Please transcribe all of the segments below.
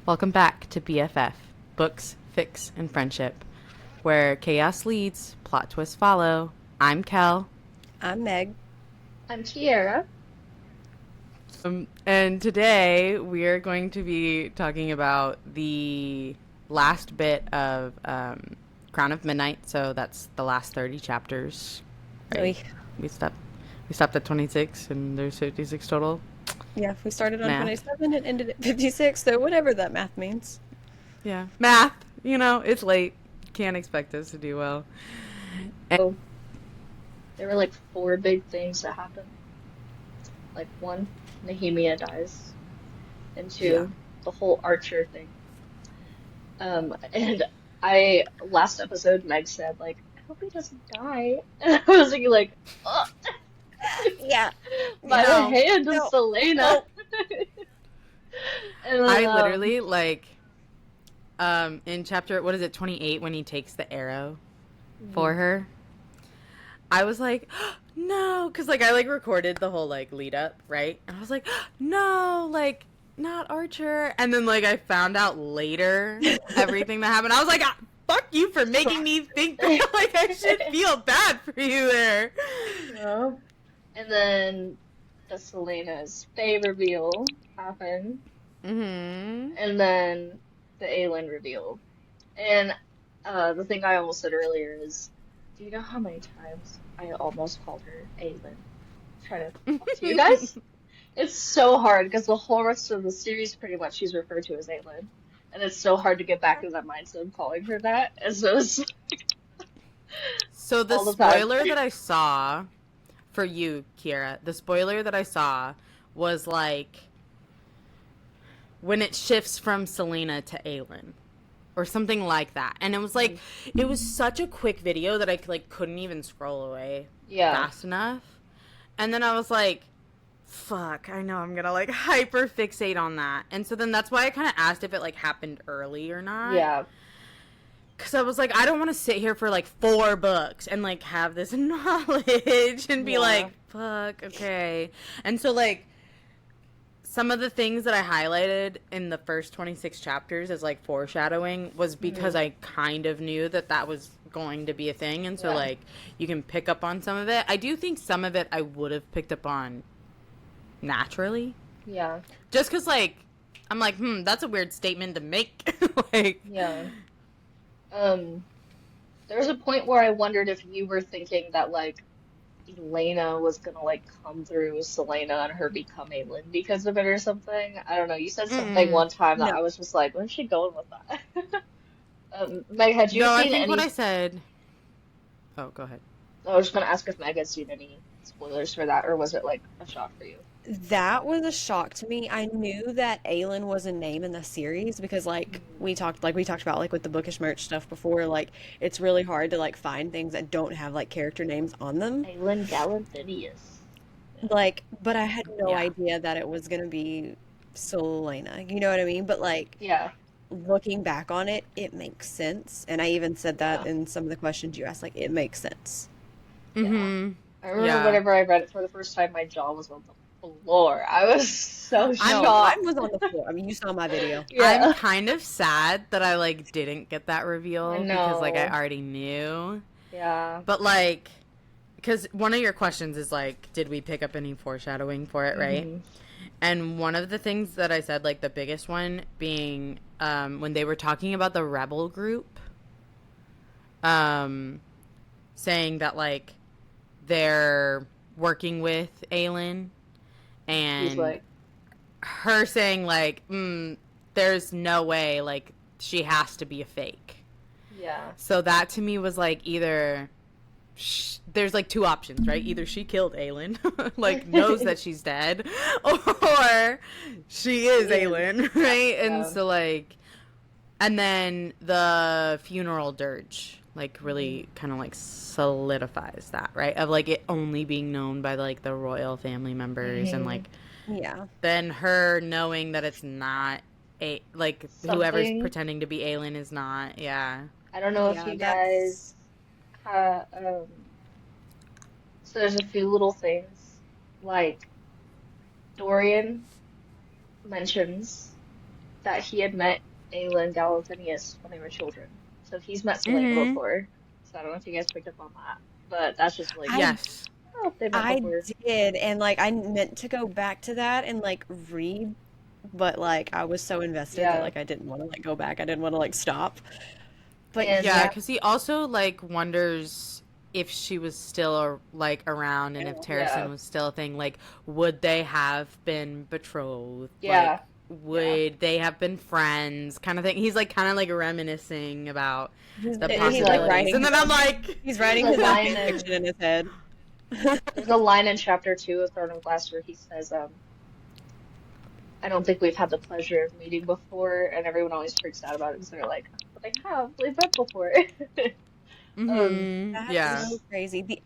Welcome back to BFF, Books, Fix, and Friendship, where chaos leads, plot twists follow. I'm Kel. I'm Meg. I'm Kiera. And today we are going to be talking about the last bit of Crown of Midnight. So that's the last 30 chapters. Right? We, We stopped. We stopped at 26, and there's 56 total. yeah, we started on Math. 27 and ended at 56, so whatever that math means. Yeah, math. It's late. Can't expect us to do well. And So there were like four big things that happened. Like one, Nehemia dies, and yeah. two, the whole Archer thing. And I last episode Meg said like, I hope he doesn't die. And I was thinking like, oh, Yeah. by the No. hand of No. Celaena. No. And then I literally in chapter, what is it, 28, when he takes the arrow for mhm. her, I was like, no, because I recorded the whole lead up, right? And I was like, no, not Archer. And then I found out later everything that happened. I was like, fuck you for making me think that I should feel bad for you there. Yeah. And then the Selena's Faye reveal happened. Mm-hmm. And then the Aelin reveal. And the thing I almost said earlier is, do you know how many times I almost called her Aelin? Trying to talk to you guys? It's so hard because the whole rest of the series, pretty much, she's referred to as Aelin. And it's so hard to get back in that mindset of calling her that. And so it's So the all the time. spoiler that I saw for you, Kiera, the spoiler that I saw was when it shifts from Celaena to Aelin or something like that. And it was Mhm. it was such a quick video that I couldn't even scroll away Yeah, fast enough. And then I was like, fuck, I know I'm gonna hyper fixate on that. And so then that's why I kind of asked if it happened early or not. yeah, Because I was like, I don't want to sit here for 4 books and have this knowledge and be yeah. like, fuck, okay. And so some of the things that I highlighted in the first 26 chapters as foreshadowing was because Hmm. I kind of knew that that was going to be a thing. And so Yeah, you can pick up on some of it. I do think some of it I would have picked up on naturally. yeah, Just because I'm like, that's a weird statement to make. like, yeah. Um, there was a point where I wondered if you were thinking that Elena was gonna come through Selena and her become Aelin because of it or something. I don't know. You said something mm-mm. one time that No. I was just like, where's she going with that? Meg, had you No, I seen think what any? I said. Oh, go ahead. I was just gonna ask if Meg had seen any spoilers for that, or was it like a shock for you? That was a shock to me. I knew that Aelin was a name in the series because Mhm. we talked about with the bookish merch stuff before, it's really hard to find things that don't have character names on them. Aelin Galanthinius. Yeah. But I had no Yeah. idea that it was gonna be Selena. You know what I mean? But Yeah, looking back on it, it makes sense. And I even said that yeah, in some of the questions you asked, it makes sense. yeah. Mm-hmm. I remember Yeah. whenever I read it for the first time, my jaw was on the floor. I was so I'm No, mine shocked. was on the floor. I mean, you saw my video. I'm Yeah, kind of sad that I didn't get that I reveal because I know. already knew. Yeah. But because one of your questions is did we pick up any foreshadowing for it, right? Hmm. And one of the things that I said, the biggest one being when they were talking about the rebel group, um, saying that they're working with Aelin He's and like, her saying there's no way she has to be a fake. yeah. So that to me was either there's two options, right? Either she killed Aelin, knows that she's dead, or she She is is. Aelin, right? And Yeah. so and then the funeral dirge Hmm. really kind of solidifies that, right? Of it only being known by the royal family members and Hmm. Yeah. then her knowing that it's not a whoever's Something. pretending to be Aelin is not. Yeah. I don't know if Yeah, you that's guys have, so there's a few little things. Like, Dorian mentions that he had met Aelin Galathynius when they were children. So he's met Celaena Mm-hmm. before. So I don't know if you guys picked up on that. But that's just like, I Yes. oh, they met I before. did, and like I meant to go back to that and like read, but like I was so invested that Yeah. like I didn't want to like go back. I didn't want to like stop. But And Yeah, yeah, because he also like wonders if she was still like around and if yeah. Terrasen was still a thing. Like, would they have been betrothed? Yeah. Like, Yeah. would they have been friends? Kind of thing. He's like kind of like reminiscing about the There's he's like a possibilities, writing and his then I'm own like, he's there's writing a his own line fan fiction in in his head. there's a line in chapter 2 of Throne of Glass where he says, I don't think we've had the pleasure of meeting before, and everyone always freaks out about it because they're like, but they have, we've met before. Um, That's yeah, so crazy.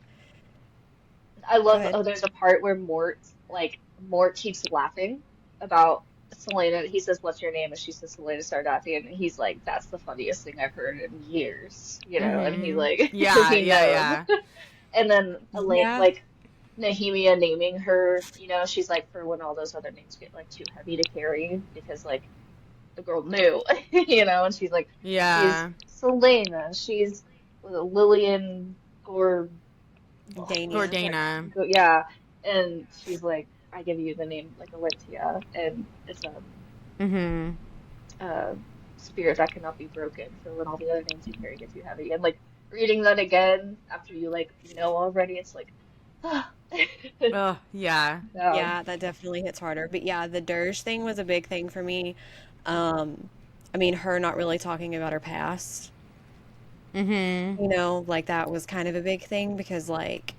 I Go love, ahead. oh, there's a part where Mort keeps laughing about Celaena. He says, "What's your name?" And she says, "Celaena Sardathian." And he's like, "That's the funniest thing I've heard in years," you know. And he's like, because yeah, he yeah, knows. yeah, And then Elaine, Yeah. like Nehemia naming her, you know, she's like, for when all those other names get like too heavy to carry, because like the girl knew, you know, and she's like, she's yeah. Celaena, she's Lillian Gor. Dania. Sorry, Gordana. yeah, and she's like, I give you the name like Alentia, and it's Mm-hmm. a spirit that cannot be broken for when all the other names you carry get too heavy. And like reading that again after you know already, it's like, ah. Oh, yeah. Yeah, that definitely hits harder. But yeah, the dirge thing was a big thing for me. I mean, her not really talking about her past, Mm-hmm. you know, like that was kind of a big thing because like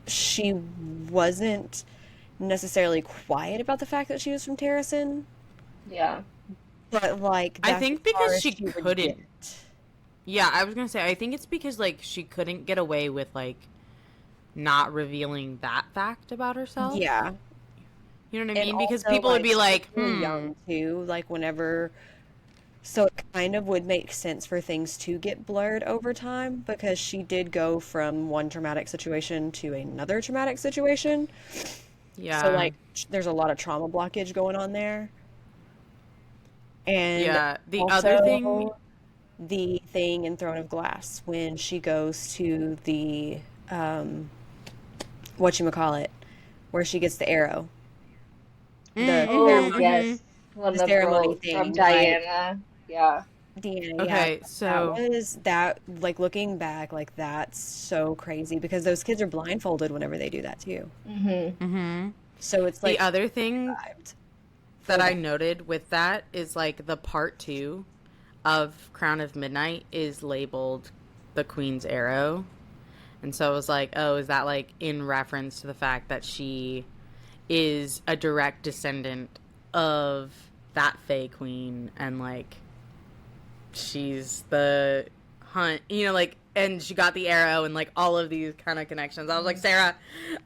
she wasn't necessarily quiet about the fact that she was from Terrasen, Yeah, but like I that's as think far because as she she would couldn't. get. Yeah, I was gonna say, I think it's because like she couldn't get away with like not revealing that fact about herself. Yeah. You know what I And mean? Because also people would like be she was like, really hmm. young too, like whenever so it kind of would make sense for things to get blurred over time because she did go from one traumatic situation to another traumatic situation. So Yeah. like there's a lot of trauma blockage going on there. And Yeah. The other thing, also the thing in Throne of Glass when she goes to the um whatchamacallit, where she gets the arrow. The oh mm-hmm, ceremony mm-hmm. yes, when the the ceremony girl from thing, like Diana, yeah, Deanna, yeah, Okay, that so, was that, like looking back, like that's so crazy because those kids are blindfolded whenever they do that too. hmm mm-hmm. So it's The like other thing survived that for I that. noted with that is like the part 2 of Crown of Midnight is labeled the Queen's Arrow. And so I was like, oh, is that like in reference to the fact that she is a direct descendant of that Fae Queen and like she's the hunt, you know, like, and she got the arrow and like all of these kind of connections. I was like, Sarah,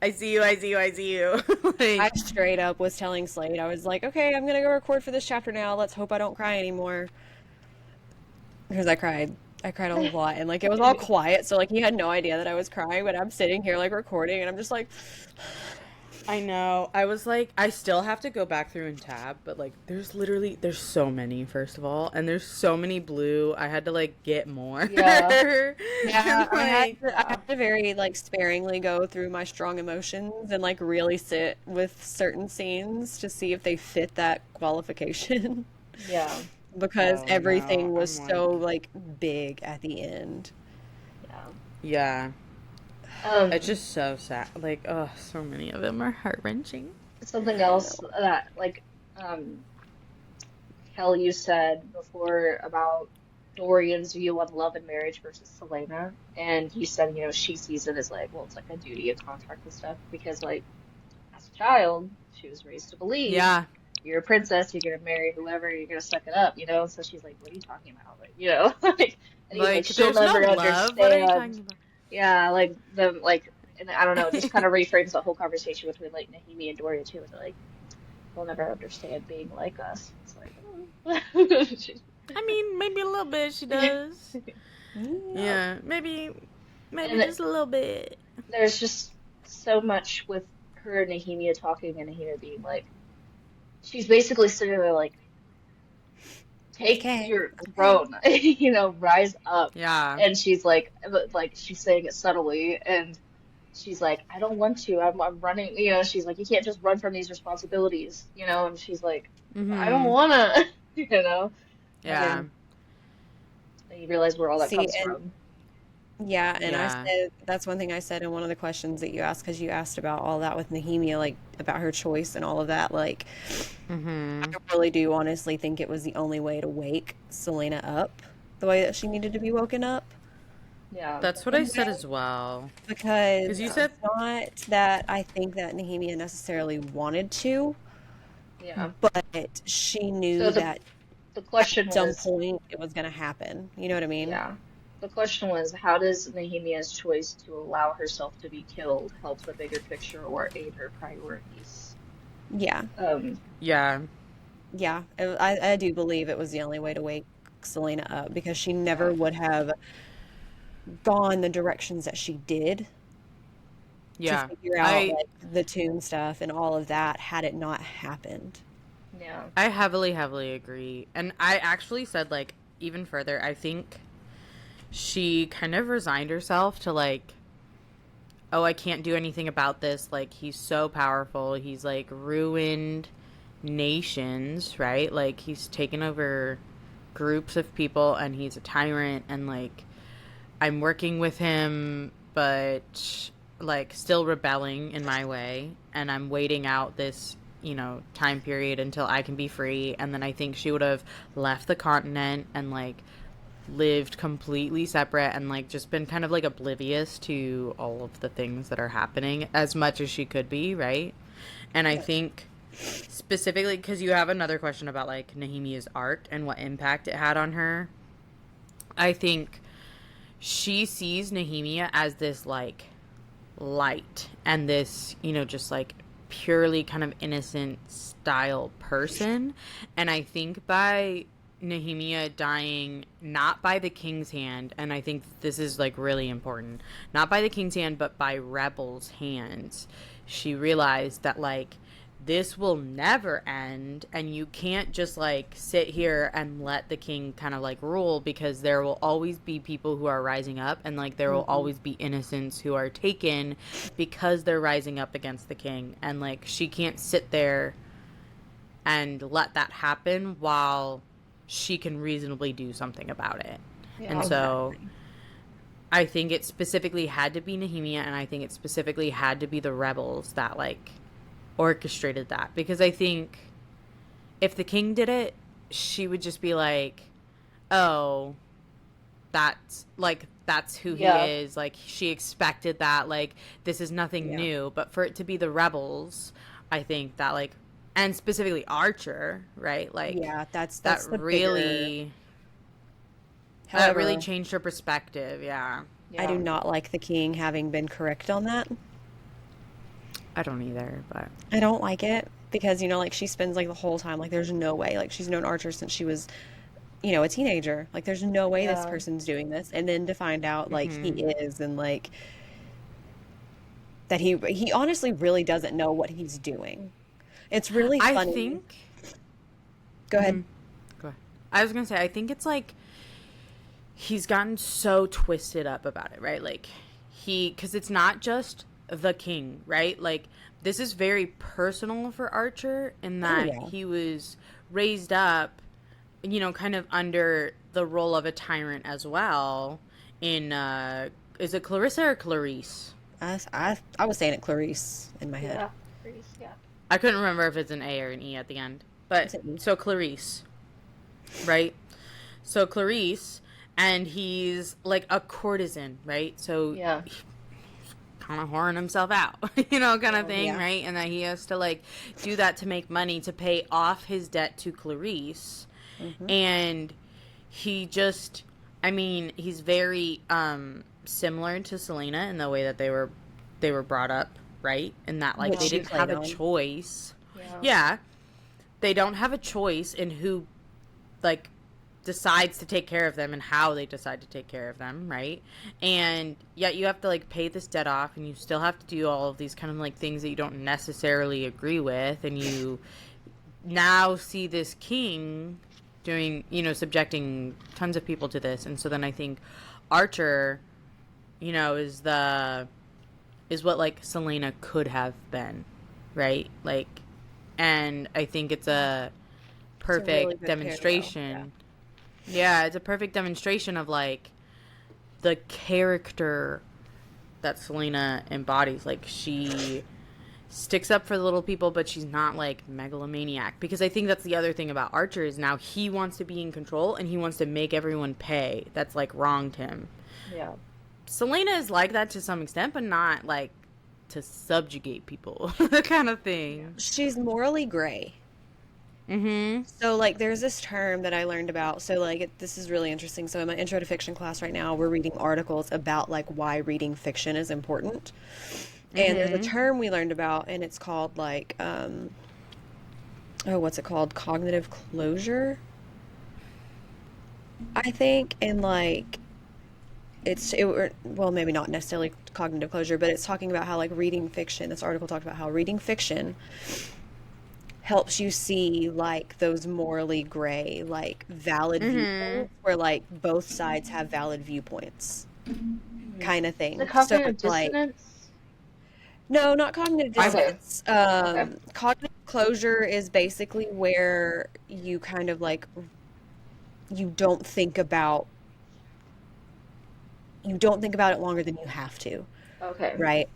I see you, I see you, I see you. I Like, straight up was telling Slade, I was like, okay, I'm gonna go record for this chapter now. Let's hope I don't cry anymore because I cried. I cried a lot and like it was all quiet, so like he had no idea that I was crying, but I'm sitting here like recording and I'm just like, I know. I was like, I still have to go back through and tab, but like, there's so many, first of all, and there's so many blue. I had to like get more. yeah, yeah, And, like, I had to very like sparingly go through my strong emotions and like really sit with certain scenes to see if they fit that qualification yeah, because oh no, everything was I'm so like, like big at the end. yeah. yeah. It's Um, just so sad. Like, oh, so many of them are heart wrenching. something I else know. that like um Kel, you said before about Dorian's view on love and marriage versus Selena, and you said, she sees it as like, well, it's like a duty, a contract and stuff, because like as a child, she was raised to believe Yeah. you're a princess, you're gonna marry whoever, you're gonna suck it up, So she's like, what are you talking about? Like, and he's like, Like, she'll there's never no love. What are you understand. talking about? Yeah, and I don't know, it just kind of reframes the whole conversation between like Nahimi and Dorian too. They're like, they'll never understand being like us. It's like, oh. I mean, maybe a little bit she does. Yeah. Yeah, maybe And just a little bit. there's just so much with her and Nahimia talking and Nahimia being like, she's basically sitting there like, take Okay, your okay. throne, you know, rise up. Yeah. And she's like she's saying it subtly, and she's like, I don't want to. I'm running, you know, she's like, you can't just run from these responsibilities, you know, and she's like, I don't Mm-hmm. wanna, you know, Yeah. and then you realize where all that See, comes and from. yeah, and I Yeah. said that's one thing I said in one of the questions that you asked because you asked about all that with Nehemia, like about her choice and all of that. Like, I Mm-hmm. really do honestly think it was the only way to wake Celaena up the way that she needed to be woken up. Yeah, That's what I definitely. said as well. Because Because you Yeah, said, it's not that I think that Nehemia necessarily wanted to, yeah. but she So knew the that the at question some was, point it was going to happen. You know what I mean? yeah, the question was, how does Nehemia's choice to allow herself to be killed help the bigger picture or aid her priorities? Yeah. Um, yeah. Yeah. I do believe it was the only way to wake Selena up because she never yeah, would have gone the directions that she did to Yeah. figure out I like the tomb stuff and all of that had it not happened. yeah, I heavily, heavily agree. And I actually said, like, even further, I think she kind of resigned herself to, like, oh, I can't do anything about this. Like, he's so powerful. He's, like, ruined nations, right? Like, he's taken over groups of people and he's a tyrant. And, like, I'm working with him, but, like, still rebelling in my way. And I'm waiting out this, time period until I can be free. And then I think she would have left the continent and, like, lived completely separate and like just been kind of like oblivious to all of the things that are happening as much as she could be, right? And I Yes. think specifically because you have another question about like Nehemia's art and what impact it had on her. I think she sees Nehemia as this like light and this, just like purely kind of innocent style person. And I think by Nehemia dying not by the king's hand, and I think this is like really important, not by the king's hand, but by rebels' hands, she realized that like this will never end and you can't just like sit here and let the king kind of like rule because there will always be people who are rising up and like there will Hmm. always be innocents who are taken because they're rising up against the king and like she can't sit there and let that happen while she can reasonably do something about it. And yeah, so Exactly. I think it specifically had to be Nehemia and I think it specifically had to be the rebels that like orchestrated that because I think if the king did it, she would just be like, "Oh, that's who he yeah, is." Like she expected that. Like this is nothing Yeah. new. But for it to be the rebels, I think that like, and specifically Archer, right? Like Yeah, that's that the bigger. really that really However, changed her perspective. Yeah, I do yeah, not like the king having been correct on that. I don't either, but I don't like it because, like she spends like the whole time like there's no way. Like she's known Archer since she was, a teenager. Like there's no way this yeah, person's doing this. And then to find out like he mm-hmm. is and like that he honestly really doesn't know what he's doing. It's really I funny. think. Go ahead. Mm-hmm. Go ahead. I was gonna say I think it's like he's gotten so twisted up about it, right? Like because it's not just the king, right? Like this is very personal for Archer in Oh that yeah. he was raised up, kind of under the role of a tyrant as well. In is it Clarissa or Clarice? I was saying it Clarice in my head. yeah, Grease, yeah, I couldn't remember if it's an A or an E at the end, but Is it me? so Clarice, right? So Clarice, and he's like a courtesan, right? So yeah, kind of whoring himself out, kind of yeah, thing, Yeah. right? And that he has to like do that to make money to pay off his debt to Clarice. Hmm. And he just, I mean, he's very similar to Celaena in the way that they were brought up, right? And that like Which they yeah, she didn't played have a on. choice. yeah, Yeah, they don't have a choice in who like decides to take care of them and how they decide to take care of them, right? And yet you have to like pay this debt off and you still have to do all of these kind of like things that you don't necessarily agree with and you now see this king doing, subjecting tons of people to this. And so then I think Archer, is what like Celaena could have been, right? Like, and I think it's a It's a really perfect good parallel. Yeah. demonstration. Yeah, it's a perfect demonstration of like the character that Celaena embodies. Like, she sticks up for the little people, but she's not like megalomaniac. Because I think that's the other thing about Archer is now he wants to be in control and he wants to make everyone pay that's like wronged him. Yeah. Celaena is like that to some extent, but not like to subjugate people, the kind of thing. She's morally gray. Mm-hmm. So, like, there's this term that I learned about. So, like, this is really interesting. So, in my intro to fiction class right now, we're reading articles about, like, why reading fiction is important. And there's a Mm-hmm. term we learned about, and it's called, like, what's it called? Cognitive closure, I think. And, like, well, maybe not necessarily cognitive closure, but it's talking about how, like, reading fiction, this article talked about how reading fiction helps you see like those morally gray, like valid Mm-hmm. viewpoints where like both sides have valid viewpoints Mhm. kind of The thing. So cognitive it's like, dissonance. no, not cognitive I've Okay. dissonance. Okay. Cognitive closure is basically where you kind of like you don't think about you don't think about it longer than you have to, Okay. right?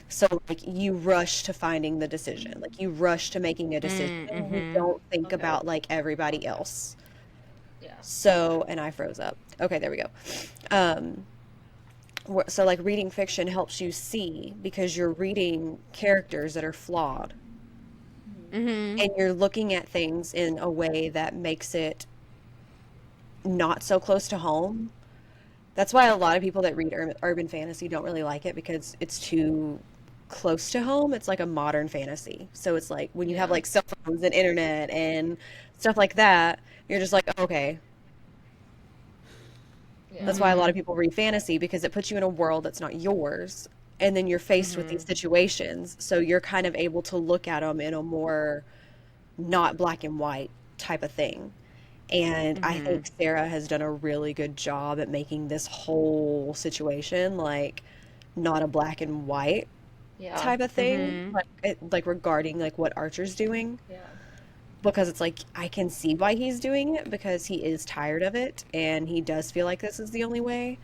So like you rush to finding the decision. Like you rush to making a decision. You mm-hmm. don't think Okay. about like everybody else. Yeah. So, and I froze up. Okay, there we go. Um, so like reading fiction helps you see because you're reading characters that are flawed Mhm. Mm-hmm. and you're looking at things in a way that makes it not so close to home. That's why a lot of people that read urban fantasy don't really like it because it's too close to home. It's like a modern fantasy. So it's like when you have Yeah. like cell phones and internet and stuff like that, you're just like, okay. Yeah. That's why a lot of Mm-hmm. people read fantasy because it puts you in a world that's not yours. And then you're faced with these Mm-hmm. situations. So you're kind of able to look at them in a more not black and white type of thing. And I Mm-hmm. think Sarah has done a really good job at making this whole situation like not a black and white Yeah. type of thing, Mm-hmm. like regarding like what Archer's doing. Yeah. Because it's like I can see why he's doing it because he is tired of it and he does feel like this is the only way,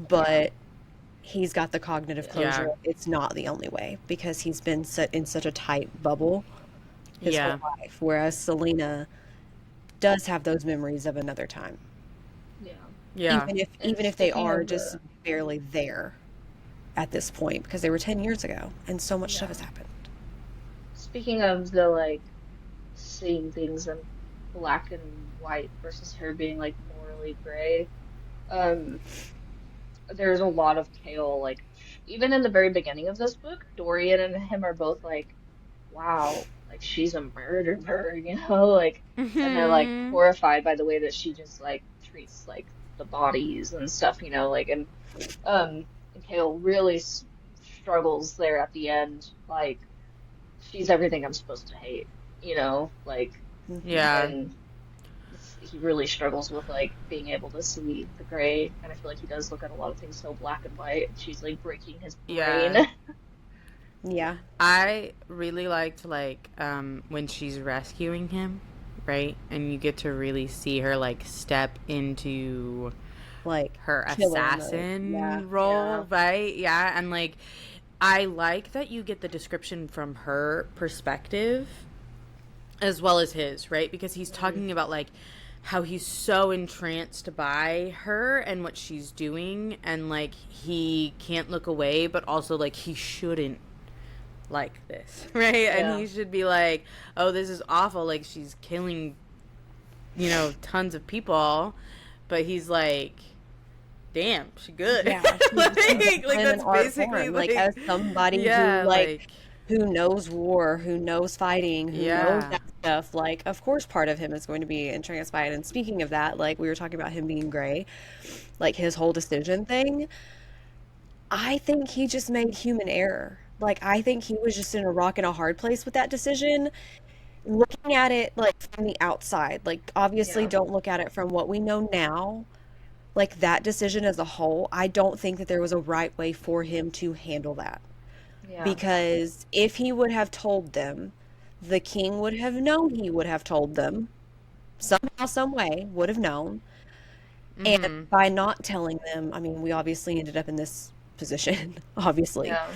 Yeah. but he's got the cognitive Yeah. closure. Yeah. It's not the only way because he's been set in such a tight bubble his whole Yeah. life, whereas Selena does have those memories of another time, Yeah. Yeah. And even if they are just barely there at this point because they were 10 years ago and so much stuff yeah. has happened. Speaking of the like seeing things in black and white versus her being like morally gray, um, there's a lot of Kale like even in the very beginning of this book, Dorian and him are both like, wow, like she's a murderer, like, and they're like Mm-hmm. horrified by the way that she just like treats like the bodies and stuff, like, um, and Kale really struggles there at the end, like she's everything I'm supposed to hate, like, Hmm. Yeah. and he really struggles with like being able to see the gray, and I feel like he does look at a lot of things so black and white. She's like breaking his brain. Yeah. Yeah. I really liked like when she's rescuing him, right? And you get to really see her like step into Like her killer mode. Yeah. assassin Yeah. role, right? Yeah, and like I like that you get the description from her perspective as well as his, right? Because he's Hmm. talking about like how he's so entranced by her and what she's doing and like he can't look away, but also like he shouldn't like this, right? And Yeah. he should be like, "Oh, this is awful, like she's killing, tons of people." But he's like, "Damn, she good." Yeah, she's like in an that's art basically form, like like as somebody who yeah, like like who knows war, who knows fighting, who knows yeah. that stuff, like of course part of him is going to be entranced by it. And speaking of that, like we were talking about him being gray, like his whole decision thing, I think he just made human error. Like I think he was just in a rock and a hard place with that decision looking at it like from the outside, like obviously Yeah. don't look at it from what we know now. Like that decision as a whole, I don't think that there was a right way for him to handle that. Yeah. Because if he would have told them, the king would have known he would have told them somehow, some way, would have known. And Mm-hmm. by not telling them, I mean, we obviously ended up in this position, obviously. Yeah.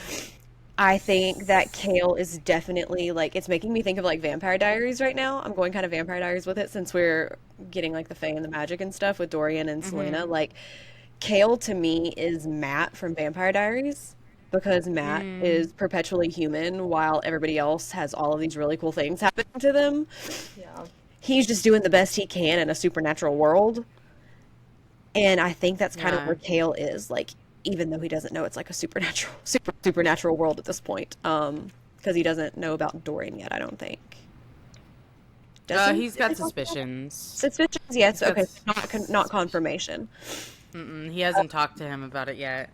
I think that Kale is definitely like it's making me think of like Vampire Diaries right now. I'm going kind of Vampire Diaries with it since we're getting like the Fae and the magic and stuff with Dorian and Mm-hmm. Celaena. Like Kale to me is Matt from Vampire Diaries because Matt Mm. is perpetually human while everybody else has all of these really cool things happening to them. Yeah. He's just doing the best he can in a supernatural world. And I think that's kind of Yeah. where Kale is, like, even though he doesn't know it's like a supernatural world at this point. Because he doesn't know about Dorian yet, I don't think. Does he? He's Did they got talk about it? suspicions. Suspicions, yes. He's got Okay, not suspicions. confirmation. Mm-mm, he hasn't talked to him about it yet.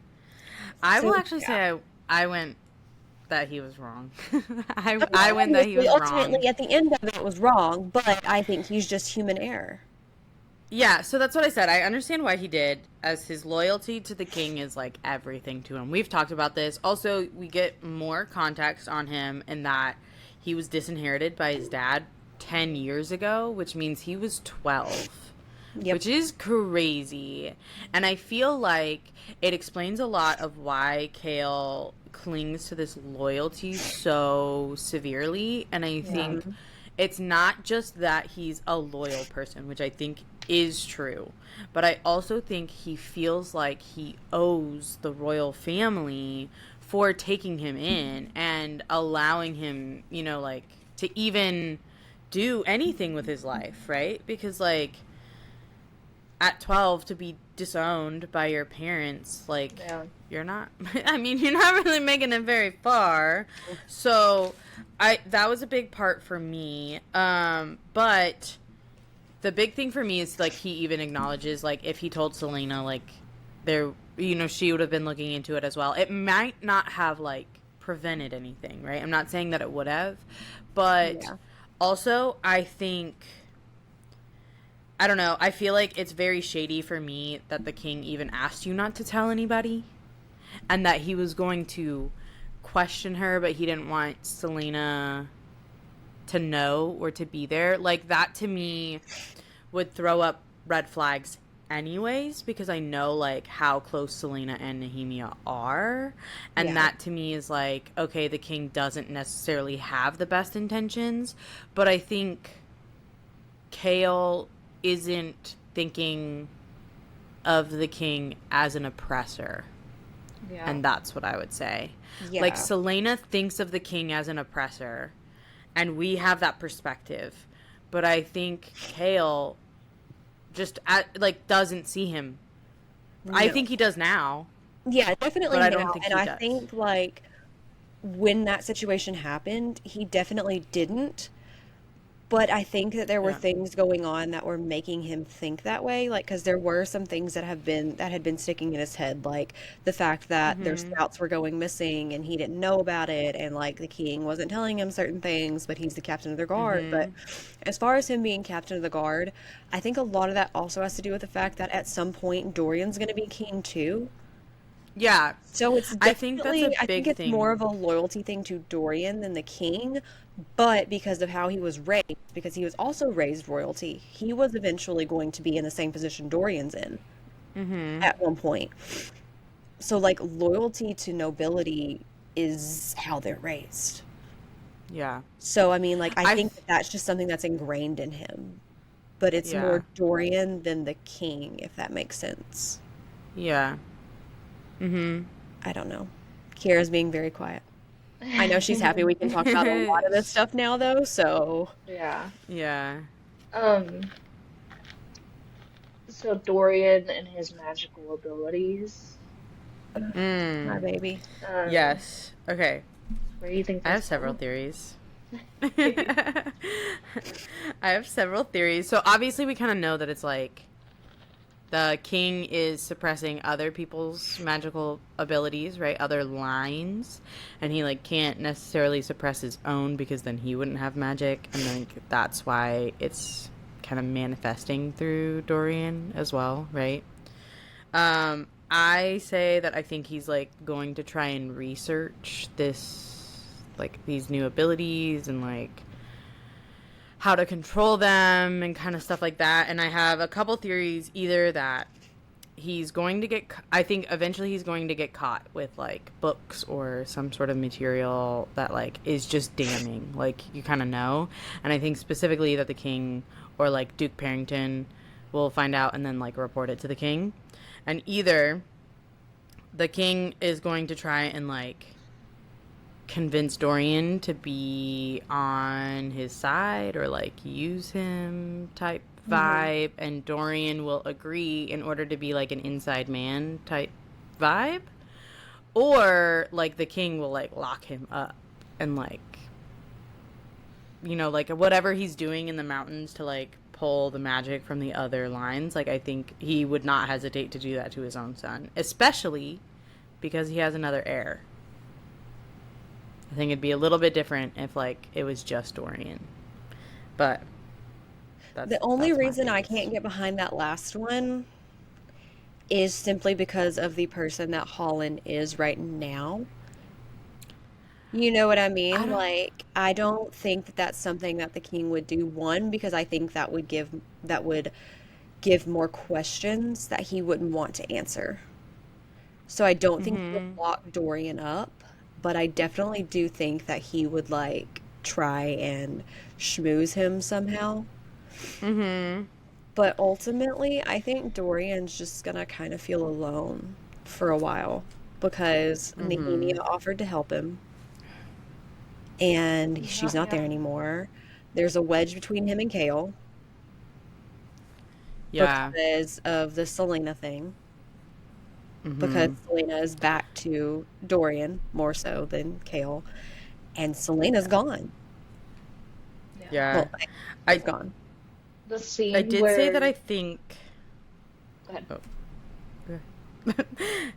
I will So actually yeah. say I went that he was wrong. I mean, I went that he obviously, was wrong. ultimately, at the end of it was wrong, but I think he's just human error. Yeah, so that's what I said. I understand why he did, as his loyalty to the king is like everything to him. We've talked about this. Also, we get more context on him in that he was disinherited by his dad 10 years ago, which means he was 12, Yep. which is crazy. And I feel like it explains a lot of why Kale clings to this loyalty so severely. And I Yeah. think it's not just that he's a loyal person, which I think is true, but I also think he feels like he owes the royal family for taking him in and allowing him, like to even do anything with his life, right? Because like at 12 to be disowned by your parents, like Yeah. you're not I mean, you're not really making it very far. So I that was a big part for me. But the big thing for me is like he even acknowledges like if he told Celaena like there she would have been looking into it as well. It might not have like prevented anything, right? I'm not saying that it would have, but Yeah. also I think I don't know. I feel like it's very shady for me that the king even asked you not to tell anybody and that he was going to question her, but he didn't want Celaena to know or to be there. Like that to me would throw up red flags anyways because I know like how close Celaena and Nehemia are, and Yeah. that to me is like okay, the king doesn't necessarily have the best intentions, but I think Kale isn't thinking of the king as an oppressor. Yeah. And that's what I would say. Yeah. Like Celaena thinks of the king as an oppressor, and we have that perspective. But I think Kale just doesn't see him. I No. think he does now, Yeah, definitely but I don't now. think And he I does. think like when that situation happened, he definitely didn't. But I think that there were Yeah. things going on that were making him think that way, like because there were some things that had been sticking in his head, like the fact that their Mhm. scouts were going missing and he didn't know about it, and like the king wasn't telling him certain things, but he's the captain of the guard. But Mhm. as far as him being captain of the guard, I think a lot of that also has to do with the fact that at some point Dorian's going to be king too. Yeah. So it's I think that's a definitely, I think big it's more thing. of a loyalty thing to Dorian than the king, but because of how he was raised, because he was also raised royalty, he was eventually going to be in the same position Dorian's in Mhm. at one point. So, like, loyalty to nobility is how they're raised. Yeah. So, I mean, like, I I think that that's just something that's ingrained in him, but it's yeah. more Dorian than the king, if that makes sense. Yeah. Mhm. I don't know. Kiara's being very quiet. I know she's happy we can talk about a lot of this stuff now, though, so Yeah. Yeah. Um, so Dorian and his magical abilities. my Mm. baby. Um, Yes. Okay. where do you think I this have several going? theories. I have several theories. So obviously we kind of know that it's like the king is suppressing other people's magical abilities, right? Other lines, and he like can't necessarily suppress his own because then he wouldn't have magic, and then that's why it's kind of manifesting through Dorian as well, right? I say that I think he's like going to try and research this, like these new abilities and like how to control them and kind of stuff like that. And I have a couple theories, either that he's going to get, I think eventually he's going to get caught with like books or some sort of material that like is just damning, like you kind of know. And I think specifically that the king or like Duke Parrington will find out and then like report it to the king. And either the king is going to try and like convince Dorian to be on his side or like use him type vibe, and Dorian will agree in order to be like an inside man type vibe, or like the king will like lock him up and like, you know, like whatever he's doing in the mountains to like pull the magic from the other lines, like I think he would not hesitate to do that to his own son, especially because he has another heir. I think it'd be a little bit different if like it was just Dorian, but The only that's my reason I theories. can't get behind that last one is simply because of the person that Holland is right now. You know what I I mean? don't. Like, I don't think that that's something that the king would do. One, because I think that would give more questions that he wouldn't want to answer. So I don't think he would Mhm. lock Dorian up, but I definitely do think that he would like try and schmooze him somehow. Mhm. But ultimately, I think Dorian's just gonna kind of feel alone for a while because Nehemia Mhm. offered to help him and He's she's not, not yeah. there anymore. There's a wedge between him and Kale Yeah. because of the Celaena thing, because Mhm. Celaena is back to Dorian more so than Kale, and Selena's Yeah. gone. Yeah. Yeah. Well, I I is gone. The I scene did say that where, I think. go ahead. Oh.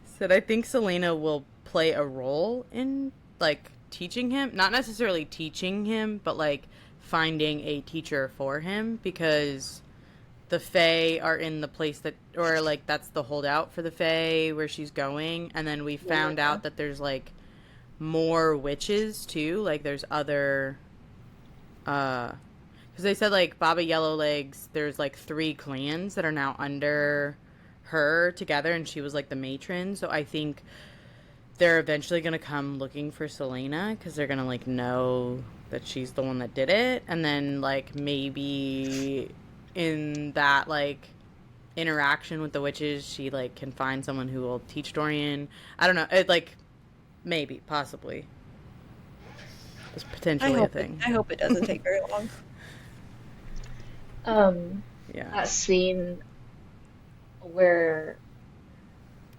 Said I think Celaena will play a role in like teaching him, not necessarily teaching him, but like finding a teacher for him, because the Fae are in the place that, or like that's the holdout for the Fae where she's going, and then we Yeah, yeah, found yeah. out that there's like more witches too, like there's other because they said like Baba Yellowlegs, there's like three clans that are now under her together, and she was like the matron. So I think they're eventually gonna come looking for Celaena because they're gonna like know that she's the one that did it, and then like maybe in that like interaction with the witches, she like can find someone who will teach Dorian. I don't know. It like maybe possibly it's potentially a thing. I hope it doesn't take very long. Um, Yeah. that scene where,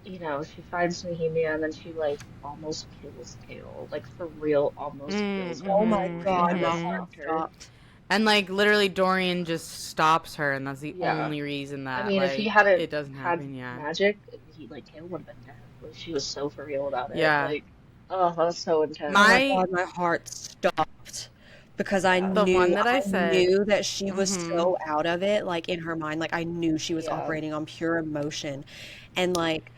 she finds Nehemia and then she like almost kills Kale. Like for real, almost kills her. Oh my Mm-hmm. And God, then my the Mm-hmm. heart hunter. stopped. And like literally Dorian just stops her, and that's the Yeah. only reason I that mean, if he like hadn't it doesn't had happen. Yeah. magic, Kale would have been dead. Like she was so for real about it. Yeah. Like, oh, that was so Oh intense. my My God, my heart stopped because Yeah. the one that I I said. knew that she was Mm-hmm. so out of it, like in her mind, like I knew she was Yeah. operating on pure emotion. And like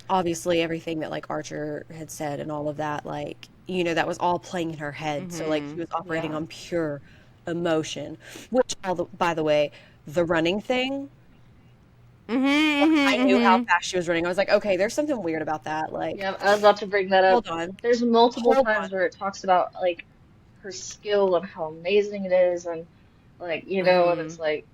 obviously everything that like Archer had said and all of that, like, that was all playing in her head. So like she Mm-hmm. was operating Yeah. on pure emotion, which by the way, the running thing, Mm-hmm. I knew how Mm-hmm. fast she was running. I was like, okay, there's something weird about that. Like, Yeah, I was about to bring that up. hold on, There's multiple hold on. times where it talks about like her skill and how amazing it is and like, and Mm-hmm. it's like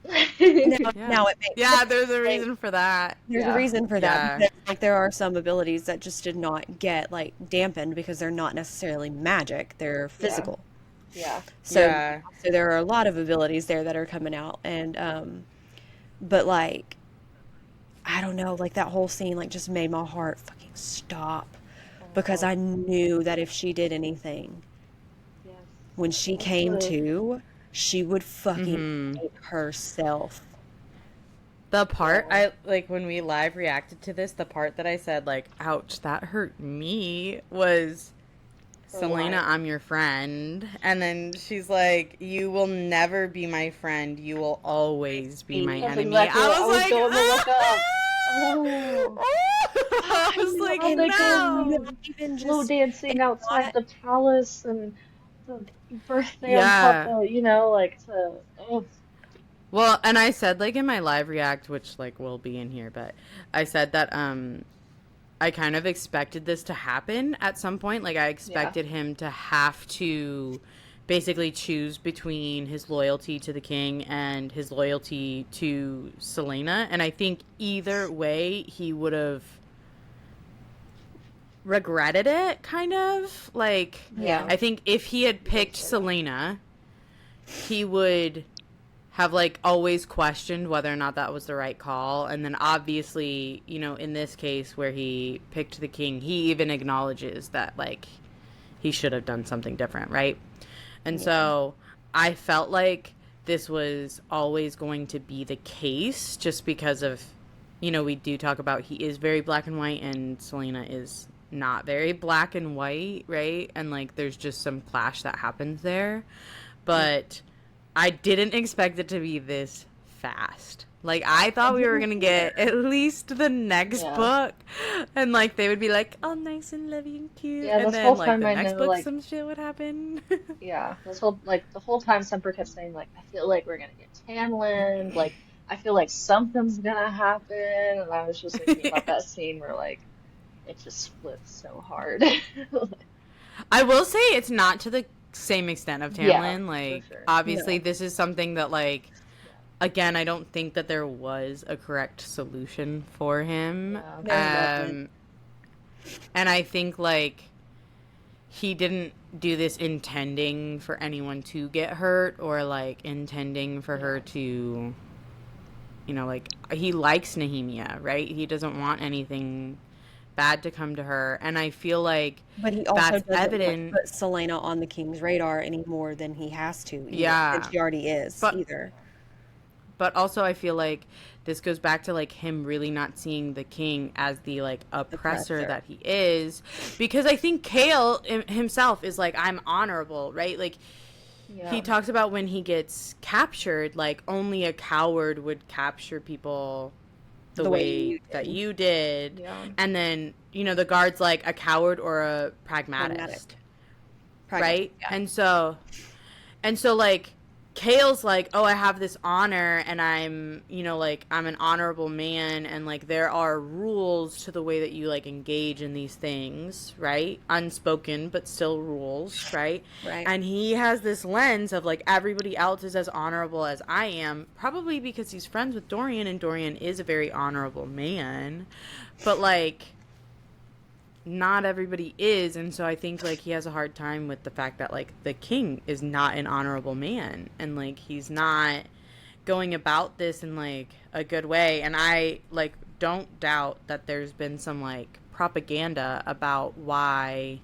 Now, Yeah. now it makes Yeah. There's a sense. reason for that. There's a yeah. reason for that Yeah. because like there are some abilities that just did not get like dampened because they're not necessarily magic, they're Yeah. physical. Yeah. So Yeah. so there are a lot of abilities there that are coming out and but like I don't know, like that whole scene like just made my heart fucking stop because Oh, I knew that if she did anything yes. when she came Especially to, she would fucking Mm-hmm. hate herself. The part So, I like when we live reacted to this, the part that I said like, "Ouch, that hurt me," was her Celaena, line. I'm your friend. And then she's like, "You will never be my friend. You will always be my That's enemy." exactly what I I was was like, going to look up. "Ah!" Oh, I was I like, how know, they and "No." go not even slow just, dancing it's outside not, the palace and the birthday on top Yeah. of, like to, oh, Well, and I said like in my live react, which like will be in here, but I said that I kind of expected this to happen at some point. Like I yeah, expected him to have to basically choose between his loyalty to the king and his loyalty to Celaena, and I think either way he would have regretted it kind of. Like yeah, I think if he had he did picked say that. Celaena, he would have like always questioned whether or not that was the right call. And then obviously, in this case where he picked the king, he even acknowledges that like he should have done something different, right? And Yeah, so I felt like this was always going to be the case just because of, we do talk about he is very black and white and Celaena is not very black and white, right? And like there's just some clash that happens there. But I didn't expect it to be this fast. Like I I thought we were didn't gonna get either. at least the next Yeah, book, and like they would be like, "Oh, nice and lovey and cute," yeah, and this whole then like time the I next know, book, like, some shit would happen. yeah, the whole time Semper kept saying, like, I feel like we're gonna get Tamlin, like, I feel like something's gonna happen, and I was just thinking about that scene where, like, it just flips so hard. I will say it's not to the same extent of Yeah, Tamlin. for Like sure. obviously, no. this is something that like Yeah, again, I don't think that there was a correct solution for him. yeah, There wasn't. And I think like he didn't do this intending for anyone to get hurt or like intending for yeah, her to, like he likes Nehemia, right? He doesn't want anything bad to come to her. And I feel like But he also that's doesn't want to evident. put Celaena on the king's radar any more than he has to either, than Yeah. she already is But either. but also I feel like this goes back to like him really not seeing the king as the like oppressor Oppressor. that he is, because I think Kale himself is like, I'm honorable, right? Like he yeah, talks about when he gets captured, like only a coward would capture people the The way way you that did. you did. yeah, And then, the guard's like a coward or a Pragmatic. pragmatist, Pragmatic, right? yeah. And so like Kale's like, "Oh, I have this honor and I'm, like I'm an honorable man and like there are rules to the way that you like engage in these things, right? Unspoken, but still rules, right?" Right. And he has this lens of like everybody else is as honorable as I am, probably because he's friends with Dorian and Dorian is a very honorable man. But like not everybody is, and so I think like he has a hard time with the fact that like the king is not an honorable man and like he's not going about this in like a good way. And I like don't doubt that there's been some like propaganda about why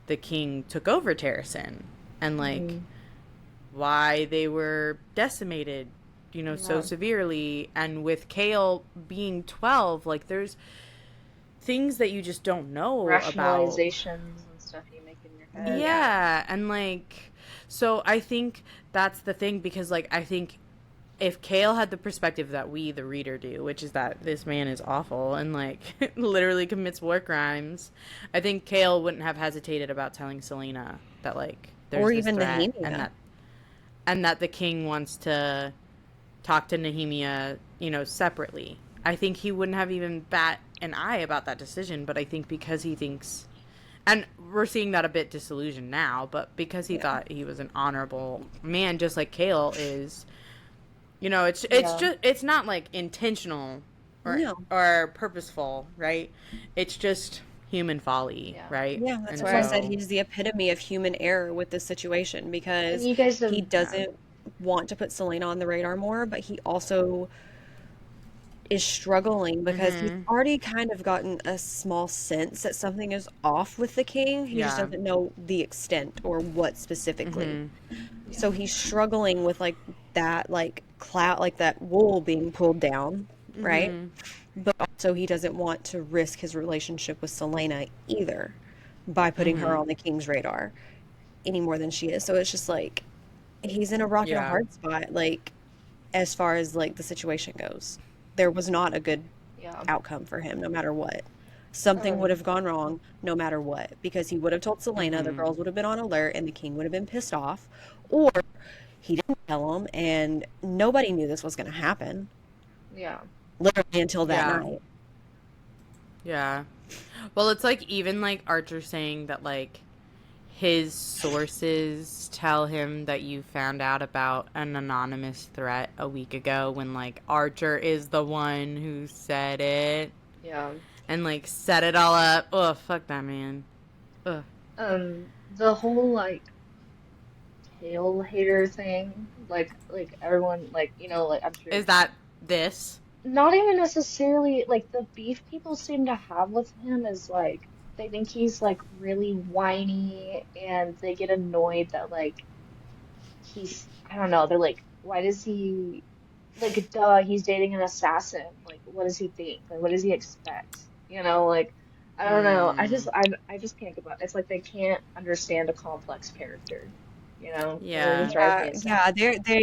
the king took over Terrasen and like hmm why they were decimated, so yeah, severely. And with Kale being 12, like there's things that you just don't know about. rationalizations and stuff you make in your head. Yeah, and like so I think that's the thing, because like I think if Kale had the perspective that we the reader do, which is that this man is awful and like literally commits war crimes, I think Kale wouldn't have hesitated about telling Celaena that like there's Or this even threat Nehemia. and that the king wants to talk to Nehemia, separately. I think he wouldn't have even bat an eye about that decision, but I think because he thinks, and we're seeing that a bit disillusioned now, but because he Yeah. thought he was an honorable man, just like Kale is, it's Yeah, just it's not like intentional or No. or purposeful, right? It's just human folly, yeah. right? Yeah, that's And why I Well, said so, he's the epitome of human error with this situation and because you guys have, he yeah. doesn't want to put Celaena on the radar more, but he also is struggling because he's Mm-hmm. already kind of gotten a small sense that something is off with the king. He just Yeah. doesn't know the extent or what specifically. Mm-hmm. yeah, So he's struggling with like that like cloud like that wool being pulled down right? Mm-hmm. But also he doesn't want to risk his relationship with Celaena either by putting her Mm-hmm. on the king's radar any more than she is. So it's just like he's in a rock and a Yeah. hard spot, like as far as like the situation goes. There was not a good Yeah. outcome for him no matter what. Something would Um, have gone wrong no matter what because he would have told Celaena, the Mm-hmm. girls would have been on alert, and the king would have been pissed off. Or he didn't tell them, and nobody knew this was going to happen yeah. literally until that Yeah. night. Yeah. Well, it's like even like Archer saying that like his sources tell him that you found out about an anonymous threat a week ago when like Archer is the one who said it Yeah. and like set it all up. Oh, fuck that man. Ugh. The whole like tail hater thing, like everyone like like I'm sure Is that this? not even necessarily like the beef people seem to have with him is like they think he's like really whiny and they get annoyed that like he's I don't know, they're like, why does he like duh, he's dating an assassin. Like what does he think? Like what does he expect? Like I don't know. Hmm. I just can't get about it's like they can't understand a complex character. It really Yeah. drives me insane.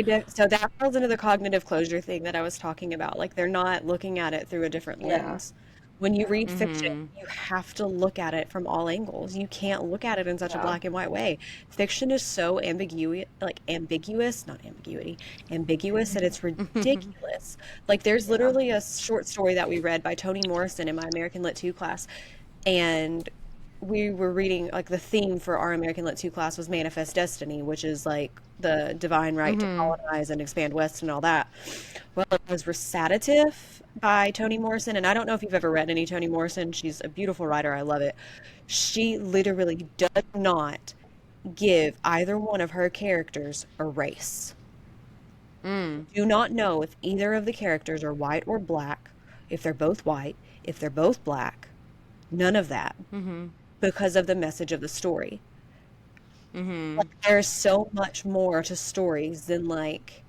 Yeah, so that falls into the cognitive closure thing that I was talking about. Like they're not looking at it through a different Yeah. lens. When you Yeah. read fiction, Mm-hmm. you have to look at it from all angles. You can't look at it in such a Yeah. black and white way. Fiction is so ambiguous, not ambiguity, ambiguous that it's ridiculous. Like there's Yeah. literally a short story that we read by Toni Morrison in my American Lit 2 class, and we were reading like the theme for our American Lit 2 class was Manifest Destiny, which is like the divine right to Mm-hmm. colonize and expand west and all that. Well, it was Recitative by Toni Morrison, and I don't know if you've ever read any Toni Morrison. She's a beautiful writer. I love it. She literally does not give either one of her characters a race. Mm. Do not know if either of the characters are white or black, if they're both white, if they're both black. None of that Mm-hmm. because of the message of the story. Mm-hmm. Like there's so much more to stories than like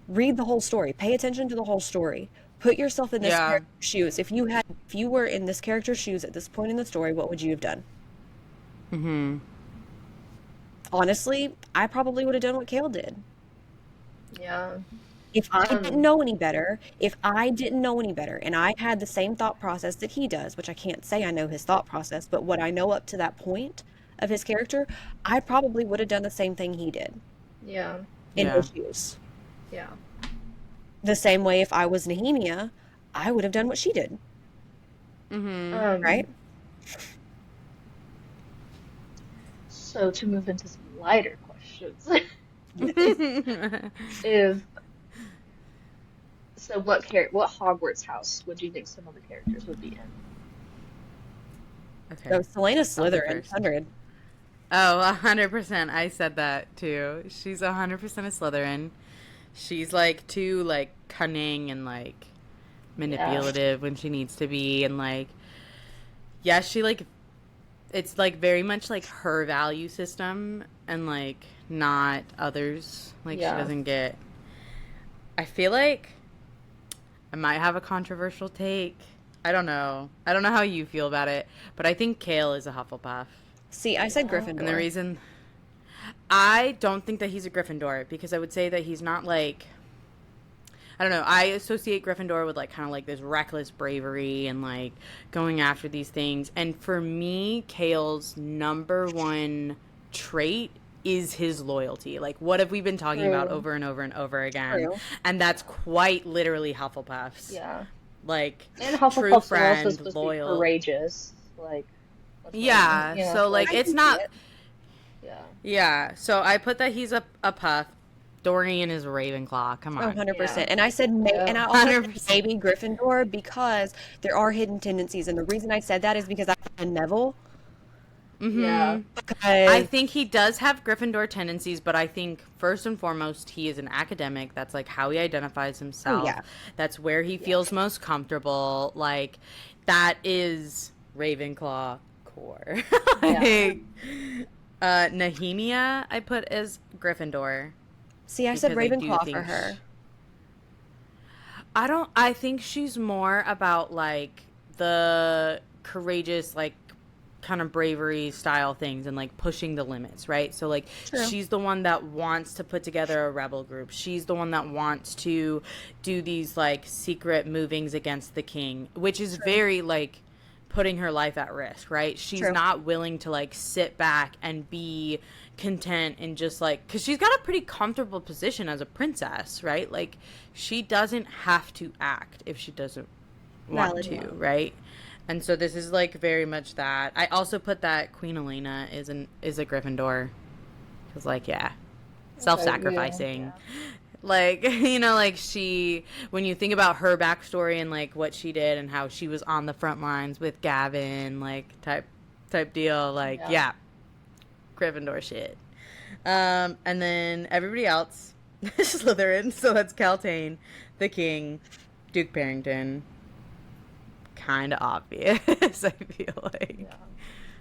read the whole story. Pay attention to the whole story. Put yourself in this Yeah. character's shoes. If you were in this character's shoes at this point in the story, what would you have done? Mm-hmm. Honestly, I probably would have done what Kale did. Yeah. If I didn't Um, know any better, and I had the same thought process that he does, which I can't say I know his thought process, but what I know up to that point of his character, I probably would have done the same thing he did yeah. in Yeah. his shoes. Yeah. The same way if I was Nehemia, I would have done what she did, Mm-hmm. right? Um, so to move into some lighter questions, Yes. if so, what Hogwarts house would you think some of the characters would be in? Okay. So Celaena I'll go Slytherin, first. 100. Oh, 100%. I said that too. She's 100% a Slytherin. She's like too like cunning and like Yeah. manipulative when she needs to be and like yeah, she like it's like very much like her value system and like not others. Like she Yeah. doesn't get I feel like I might have a controversial take. I don't know. I don't know how you feel about it, but I think Kale is a Hufflepuff. See, I said Yeah. And the Gryffindor. reason I don't think that he's a Gryffindor because I would say that he's not like I don't know. I associate Gryffindor with like kind of like this reckless bravery and like going after these things. And for me, Kale's number one trait is his loyalty. Like what have we been talking about True. over and over and over again? True. And that's quite literally Hufflepuffs. Yeah. Like And true Hufflepuffs are also friend, supposed to be loyal. courageous. Like, that's what Yeah. So like I it's can see not it. yeah. yeah. So I put that he's a puff. Dorian is a Ravenclaw. Come Oh, on. 100%. Yeah. And I said, and Yeah. I also said 100%. maybe Gryffindor because there are hidden tendencies. And the reason I said that is because I said Neville. Yeah. Mm-hmm. I Because, think he does have Gryffindor tendencies, but I think first and foremost he is an academic. That's like how he identifies oh, himself. yeah. That's where he feels most comfortable. Like that is Ravenclaw core. Yeah. like Nehemia I put as Gryffindor See, I said because I do Ravenclaw for think her. I think she's more about like the courageous, like kind of bravery style things and like pushing the limits, right? So like True. she's the one that wants to put together a rebel group. She's the one that wants to do these like secret movings against the king, which is True. very like putting her life at risk, right? She's True. not willing to like sit back and be content and just like, because she's got a pretty comfortable position as a princess, right? Like she doesn't have to act if she doesn't want Valid. to, right? And so this is like very much that. I also put that Queen Elena is a Gryffindor, because like yeah, self-sacrificing. Yeah. Like, you know, like she, when you think about her backstory and like what she did and how she was on the front lines with Gavin, like type deal, like yeah, Gryffindor shit. And then everybody else, Slytherin. So that's Caltaine, the King, Duke Barrington. Kind of obvious, I feel like.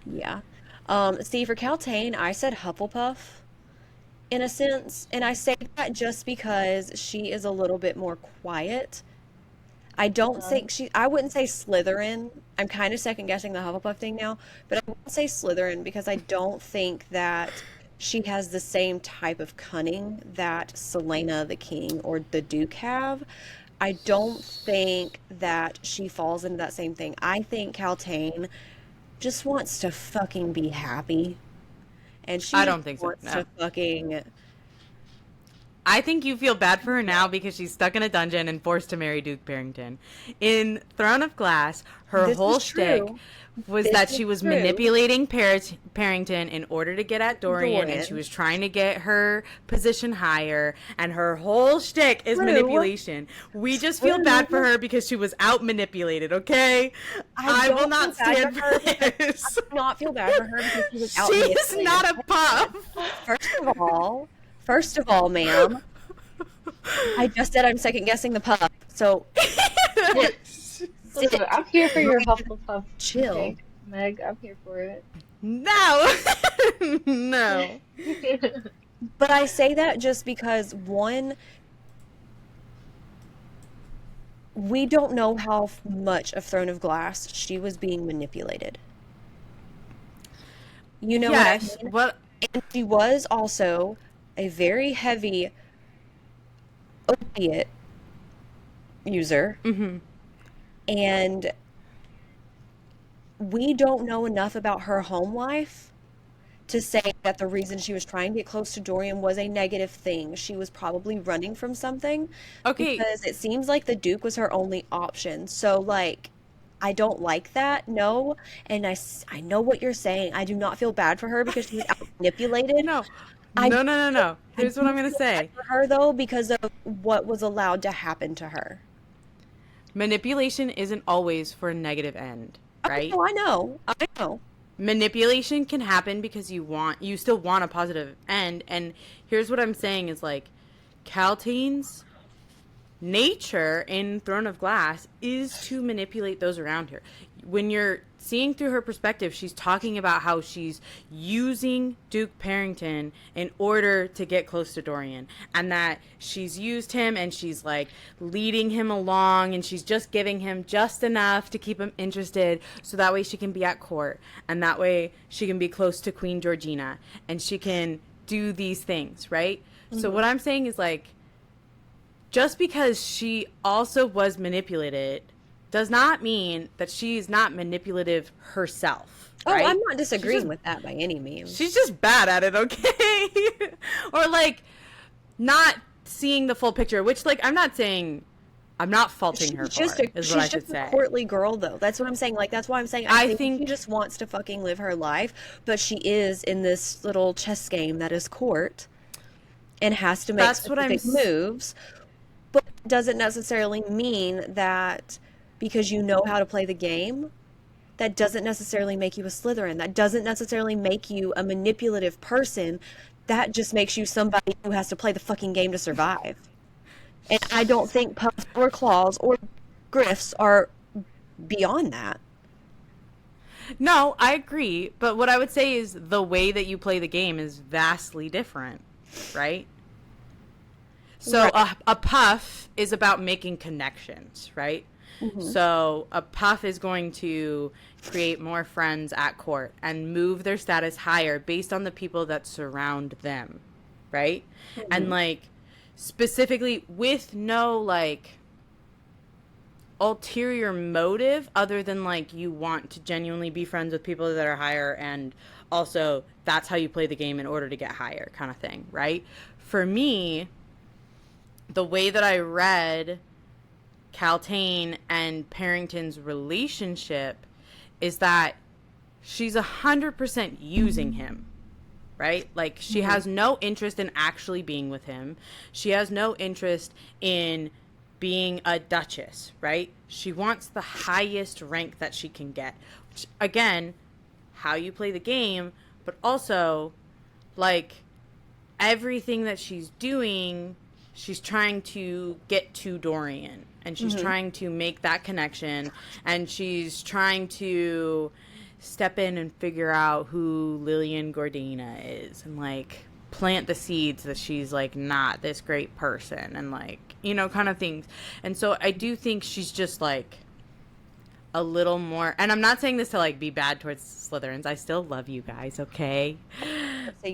Yeah. See, for Caltaine, I said Hufflepuff in a sense, and I say that just because she is a little bit more quiet. I don't think I wouldn't say Slytherin. I'm kind of second guessing the Hufflepuff thing now, but I wouldn't say Slytherin because I don't think that she has the same type of cunning that Celaena the King or the Duke have. I don't think that she falls into that same thing. I think Caltaine just wants to fucking be happy. And she I don't think so. wants No. to fucking I think you feel bad for her now because she's stuck in a dungeon and forced to marry Duke Barrington. In Throne of Glass, her This whole is shtick true. was This that is she was true. manipulating Parrington in order to get at Dorian, and she was trying to get her position higher, and her whole shtick is True. manipulation. We just feel bad for her because she was out manipulated, okay? I will don't not feel bad stand for her for because- this. I do not feel bad for her because she was out She's manipulated. not a puff. First of all, ma'am, I just said I'm second guessing the pup. So Listen, I'm here for your Hufflepuff. Chill. Okay, Meg, I'm here for it. No. No. But I say that just because, one, we don't know how much of Throne of Glass she was being manipulated. You know Yes. what I mean? What? And she was also a very heavy opiate user. Mm-hmm. And we don't know enough about her home life to say that the reason she was trying to get close to Dorian was a negative thing. She was probably running from something. Okay. Because it seems like the Duke was her only option. So, like, I don't like that, no. And I know what you're saying. I do not feel bad for her because she was out manipulated. No. I No. Here's what I'm going to say. For her, though, because of what was allowed to happen to her. Manipulation isn't always for a negative end, right? Oh, I know. Manipulation can happen because you still want a positive end. And here's what I'm saying is like, Caltaine's nature in Throne of Glass is to manipulate those around her. When you're seeing through her perspective, she's talking about how she's using Duke Barrington in order to get close to Dorian, and that she's used him and she's like leading him along, and she's just giving him just enough to keep him interested so that way she can be at court, and that way she can be close to Queen Georgina, and she can do these things, right? Mm-hmm. So what I'm saying is like, just because she also was manipulated does not mean that she's not manipulative herself. Right? Oh, I'm not disagreeing with that by any means. She's just bad at it, okay? Or like not seeing the full picture, which like I'm not faulting her for, is what I should say. She's just a courtly girl, though. That's what I'm saying. Like, that's why I'm saying I think she just wants to fucking live her life, but she is in this little chess game that is court and has to make specific moves, but it doesn't necessarily mean that because you know how to play the game, that doesn't necessarily make you a Slytherin. That doesn't necessarily make you a manipulative person. That just makes you somebody who has to play the fucking game to survive. And I don't think puffs or claws or griffs are beyond that. No, I agree. But what I would say is the way that you play the game is vastly different, right? So right. A puff is about making connections, right? Mm-hmm. So a puff is going to create more friends at court and move their status higher based on the people that surround them, right? Mm-hmm. And like specifically with no like ulterior motive other than like you want to genuinely be friends with people that are higher, and also that's how you play the game in order to get higher kind of thing, right? For me, the way that I read Caltaine and Parrington's relationship is that she's 100% using him, right? Like, she has no interest in actually being with him. She has no interest in being a duchess, right? She wants the highest rank that she can get. Which, again, how you play the game, but also, like, everything that she's doing, she's trying to get to Dorian. And she's trying to make that connection. And she's trying to step in and figure out who Lillian Gordina is. And, like, plant the seeds that she's, like, not this great person. And, like, you know, kind of things. And so I do think she's just, like, a little more... And I'm not saying this to, like, be bad towards Slytherins. I still love you guys, okay?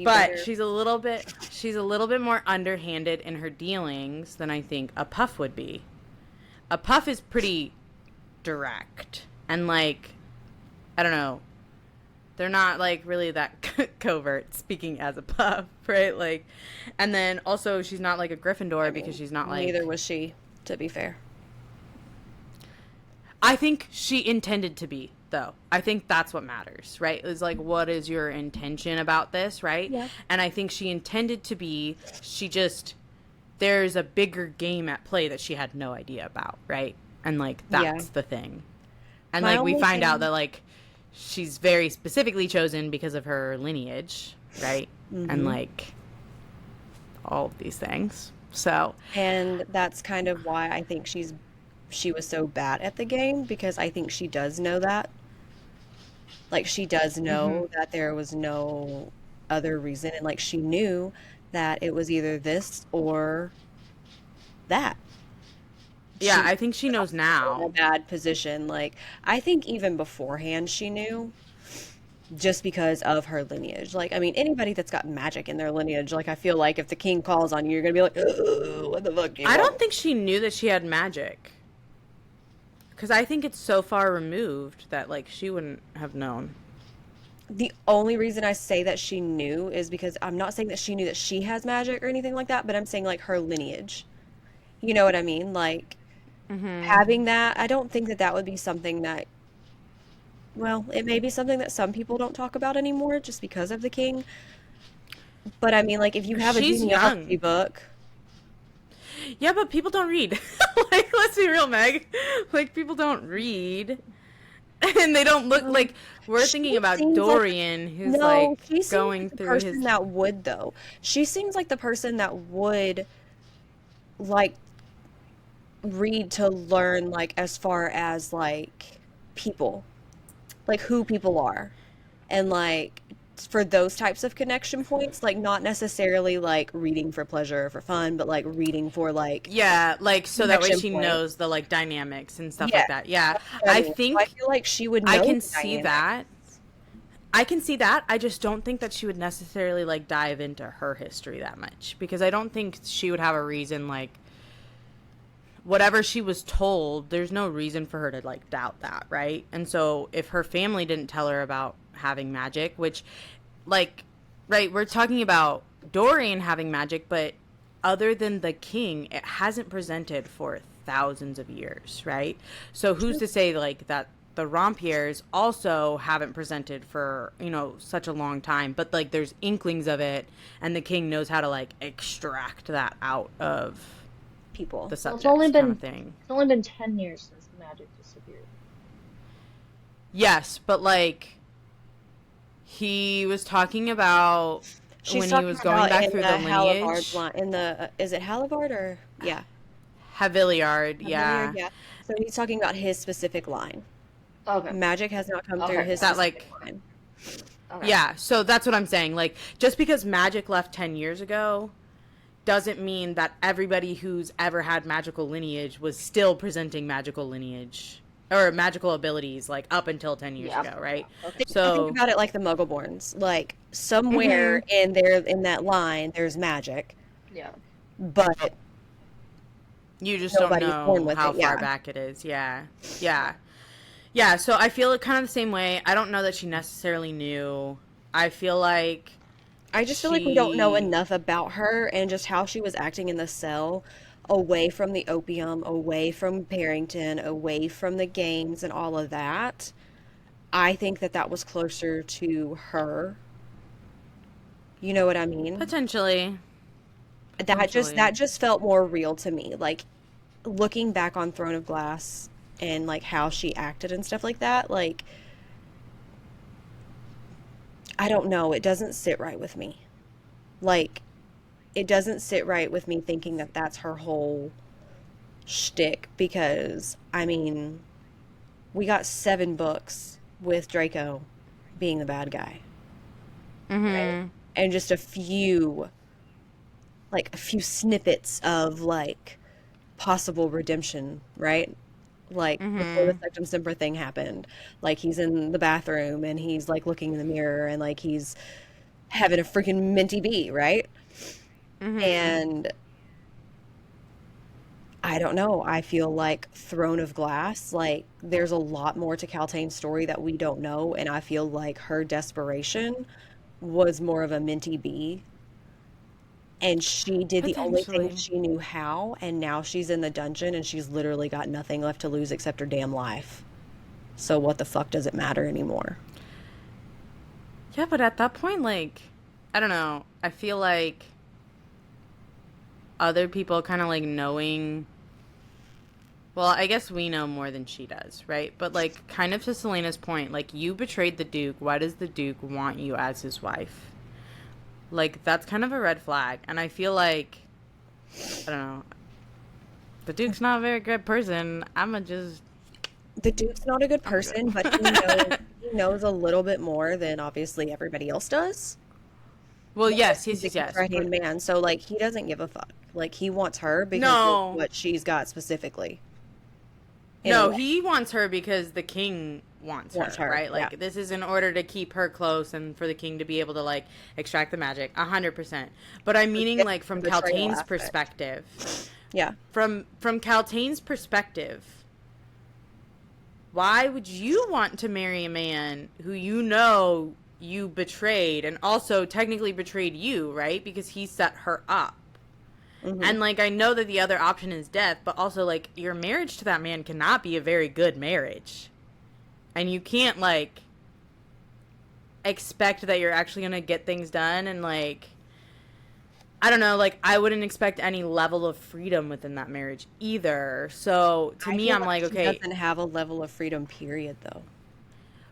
But she's a little bit more underhanded in her dealings than I think a Puff would be. A Puff is pretty direct and, like, I don't know, they're not like really that covert, speaking as a Puff, right? Like, and then also she's not like a Gryffindor because she's not like... Neither was she, to be fair. I think she intended to be, though. I think that's what matters, right? It's like, what is your intention about this, right? Yeah. And I think she intended to be, she just, there's a bigger game at play that she had no idea about, right? And, like, that's the thing. And, like, we find out that, like, she's very specifically chosen because of her lineage, right? And, like, all of these things. So. And that's kind of why I think she was so bad at the game, because I think she does know that. Like, she does know that there was no other reason, and, like, she knew that it was either this or that. Yeah, I think she knows now. In a bad position. Like, I think even beforehand she knew, just because of her lineage. Like, I mean, anybody that's got magic in their lineage, like, I feel like if the king calls on you, you're gonna be like, "Ugh, what the fuck do you I want?" don't think she knew that she had magic. Because I think it's so far removed that, like, she wouldn't have known. The only reason I say that she knew is because I'm not saying that she knew that she has magic or anything like that, but I'm saying, like, her lineage. You know what I mean? Like, having that, I don't think that that would be something that, well, it may be something that some people don't talk about anymore just because of the king. But I mean, like, if you have a She's genealogy young. book. Yeah, but people don't read. Like, let's be real, Meg. Like, people don't read. And they don't look like... We're thinking about Dorian, who's, like, going through his... person that would, though. She seems like the person that would, like, read to learn, like, as far as, like, people. Like, who people are. And, like, for those types of connection points, like, not necessarily, like, reading for pleasure or for fun, but, like, reading for, like... Yeah, like, so that way she point. knows the, like, dynamics and stuff like that. Yeah, I think... I feel like she would know I can the see dynamics. that. I can see that. I just don't think that she would necessarily, like, dive into her history that much. Because I don't think she would have a reason, like... Whatever she was told, there's no reason for her to, like, doubt that, right? And so if her family didn't tell her about having magic, which, like, right, we're talking about Dorian having magic, but other than the king, it hasn't presented for thousands of years, right? So who's to say, like, that the Rompiers also haven't presented for, you know, such a long time, but, like, there's inklings of it, and the king knows how to, like, extract that out of People. the subject, It's only kind been of thing. it's only been 10 years since the magic disappeared. Yes, but, like, he was talking about She's when he talking was going about back in through the the Halivard lineage. line, in the is it Halivard or yeah, Haviliard, yeah. Halivard, yeah. So he's talking about his specific line. Okay. Magic has not come through Okay. his That, specific like- line. Okay. Yeah, so that's what I'm saying. Like, just because magic left 10 years ago doesn't mean that everybody who's ever had magical lineage was still presenting magical lineage or magical abilities like up until 10 years ago, right? Yeah. I think So, about it like the Muggleborns. Like somewhere in that line, there's magic, Yeah. but you just don't nobody's born know with how it. far Yeah. back it is. Yeah. Yeah. Yeah, so I feel kind of the same way. I don't know that she necessarily knew. I feel like I just feel like we don't know she enough about her and just how she was acting in the cell, away from the opium, away from Barrington, away from the games and all of that. I think that that was closer to her. You know what I mean? potentially, That just felt more real to me. Like looking back on Throne of Glass and like how she acted and stuff like that, like I don't know, it doesn't sit right with me. Like it doesn't sit right with me thinking that that's her whole shtick because I mean, we got 7 books with Draco being the bad guy, right? mm-hmm. And just a few snippets of like possible redemption, right? Like before the Mm-hmm. Sectum Sempra thing happened, like he's in the bathroom and he's like looking in the mirror and like he's having a freaking minty bee, right? Mm-hmm. And I don't know. I feel like Throne of Glass, like there's a lot more to Caltain's story that we don't know, and I feel like her desperation was more of a minty bee, and she did the only thing Potentially. she knew how, and now she's in the dungeon and she's literally got nothing left to lose except her damn life. So what the fuck does it matter anymore? Yeah, but at that point, like, I don't know. I feel like other people kind of like knowing. Well, I guess we know more than she does, right? But like, kind of to Celaena's point, like, you betrayed the Duke. Why does the Duke want you as his wife? Like, that's kind of a red flag. And I feel like, I don't know, the Duke's not a very good person. I'ma just. The Duke's not a good I'm person, but good. he knows a little bit more than obviously everybody else does. Well, Because yes, he's yes, the yes, king's yes. right-hand man, so like he doesn't give a fuck. Like he wants her because of No. what she's got specifically, in a No, way. he wants her because the king wants Wants her, her, right? yeah. Like, this is in order to keep her close and for the king to be able to, like, extract the magic. 100%. But I'm meaning, Forget like, the from betrayal Caltain's aspect. perspective. Yeah. From Caltain's perspective, why would you want to marry a man who you know you betrayed and also technically betrayed you, right? Because he set her up. Hmm. And, like, I know that the other option is death, but also, like, your marriage to that man cannot be a very good marriage. And you can't, like, expect that you're actually going to get things done. And, like, I don't know, like, I wouldn't expect any level of freedom within that marriage either. So, to I me, feel I'm like like, she okay, doesn't have a level of freedom, period, though.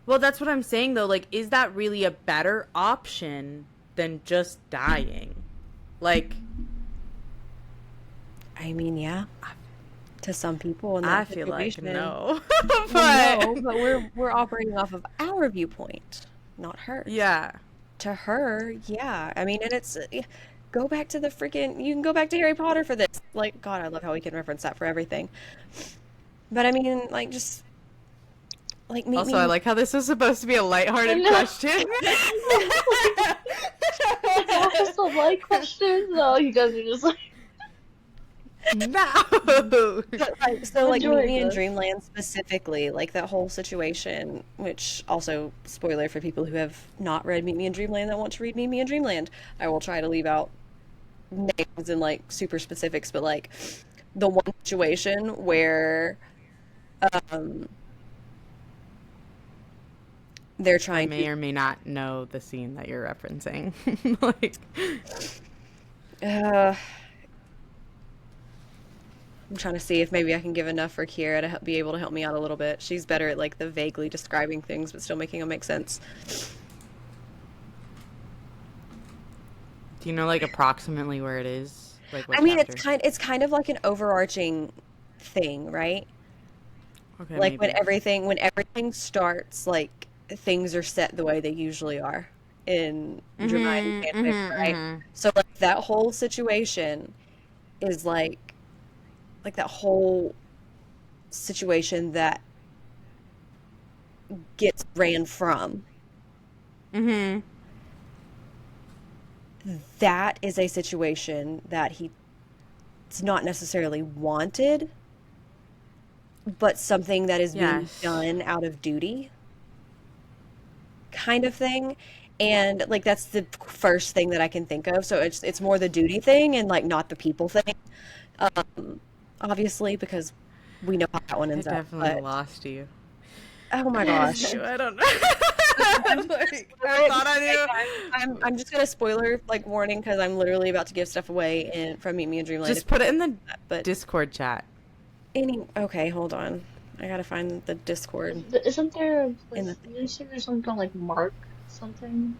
well, that's what I'm saying, though. Like, is that really a better option than just dying? Like, I mean, yeah, to some people in I that feel like situation. no. Well, no, But, but we're operating off of our viewpoint, not hers. yeah. To her, yeah. I mean, and it's go back to the freaking. You can go back to Harry Potter for this. Like, God, I love how we can reference that for everything. But I mean, like, just like meet Also, I me. like how this is supposed to be a I lighthearted know. question. Like, ask some light questions. No, you guys are just like No. But like, so like meet enjoying me in this. Dreamland specifically, like that whole situation. Which also, spoiler for people who have not read Meet Me in Dreamland that want to read Meet Me in Dreamland. I will try to leave out names and like super specifics, but like the one situation where um they're I trying to may or may not know the scene that you're referencing. Like, uh I'm trying to see if maybe I can give enough for Kiera to be able to help me out a little bit. She's better at like the vaguely describing things but still making them make sense. do you know like approximately where it is? Like I what mean, chapter? it's kind of like an overarching thing, right? Okay, Like maybe. when everything starts, like things are set the way they usually are in Dramatian Mhm. fanfic, Mhm. right? Mhm. So like that whole situation is like that whole situation that gets ran from. Mm-hmm. That is a situation that he's not necessarily wanted, but something that is being Yes. done out of duty kind of thing. And like that's the first thing that I can think of. So it's more the duty thing and like not the people thing. Um, obviously because we know how that one I ends up. definitely But lost you. oh my Lost gosh. you. I don't know. I'm just gonna Like, I spoil it thought because I like, knew. I'm just gonna spoiler like warning because I'm literally about to give stuff away in from Meet Me in Dreamland if Just put it in the that. But Discord chat. okay, hold on. I gotta find the Discord Isn't there a in the place? thing. Did you say there's something called like Mark something?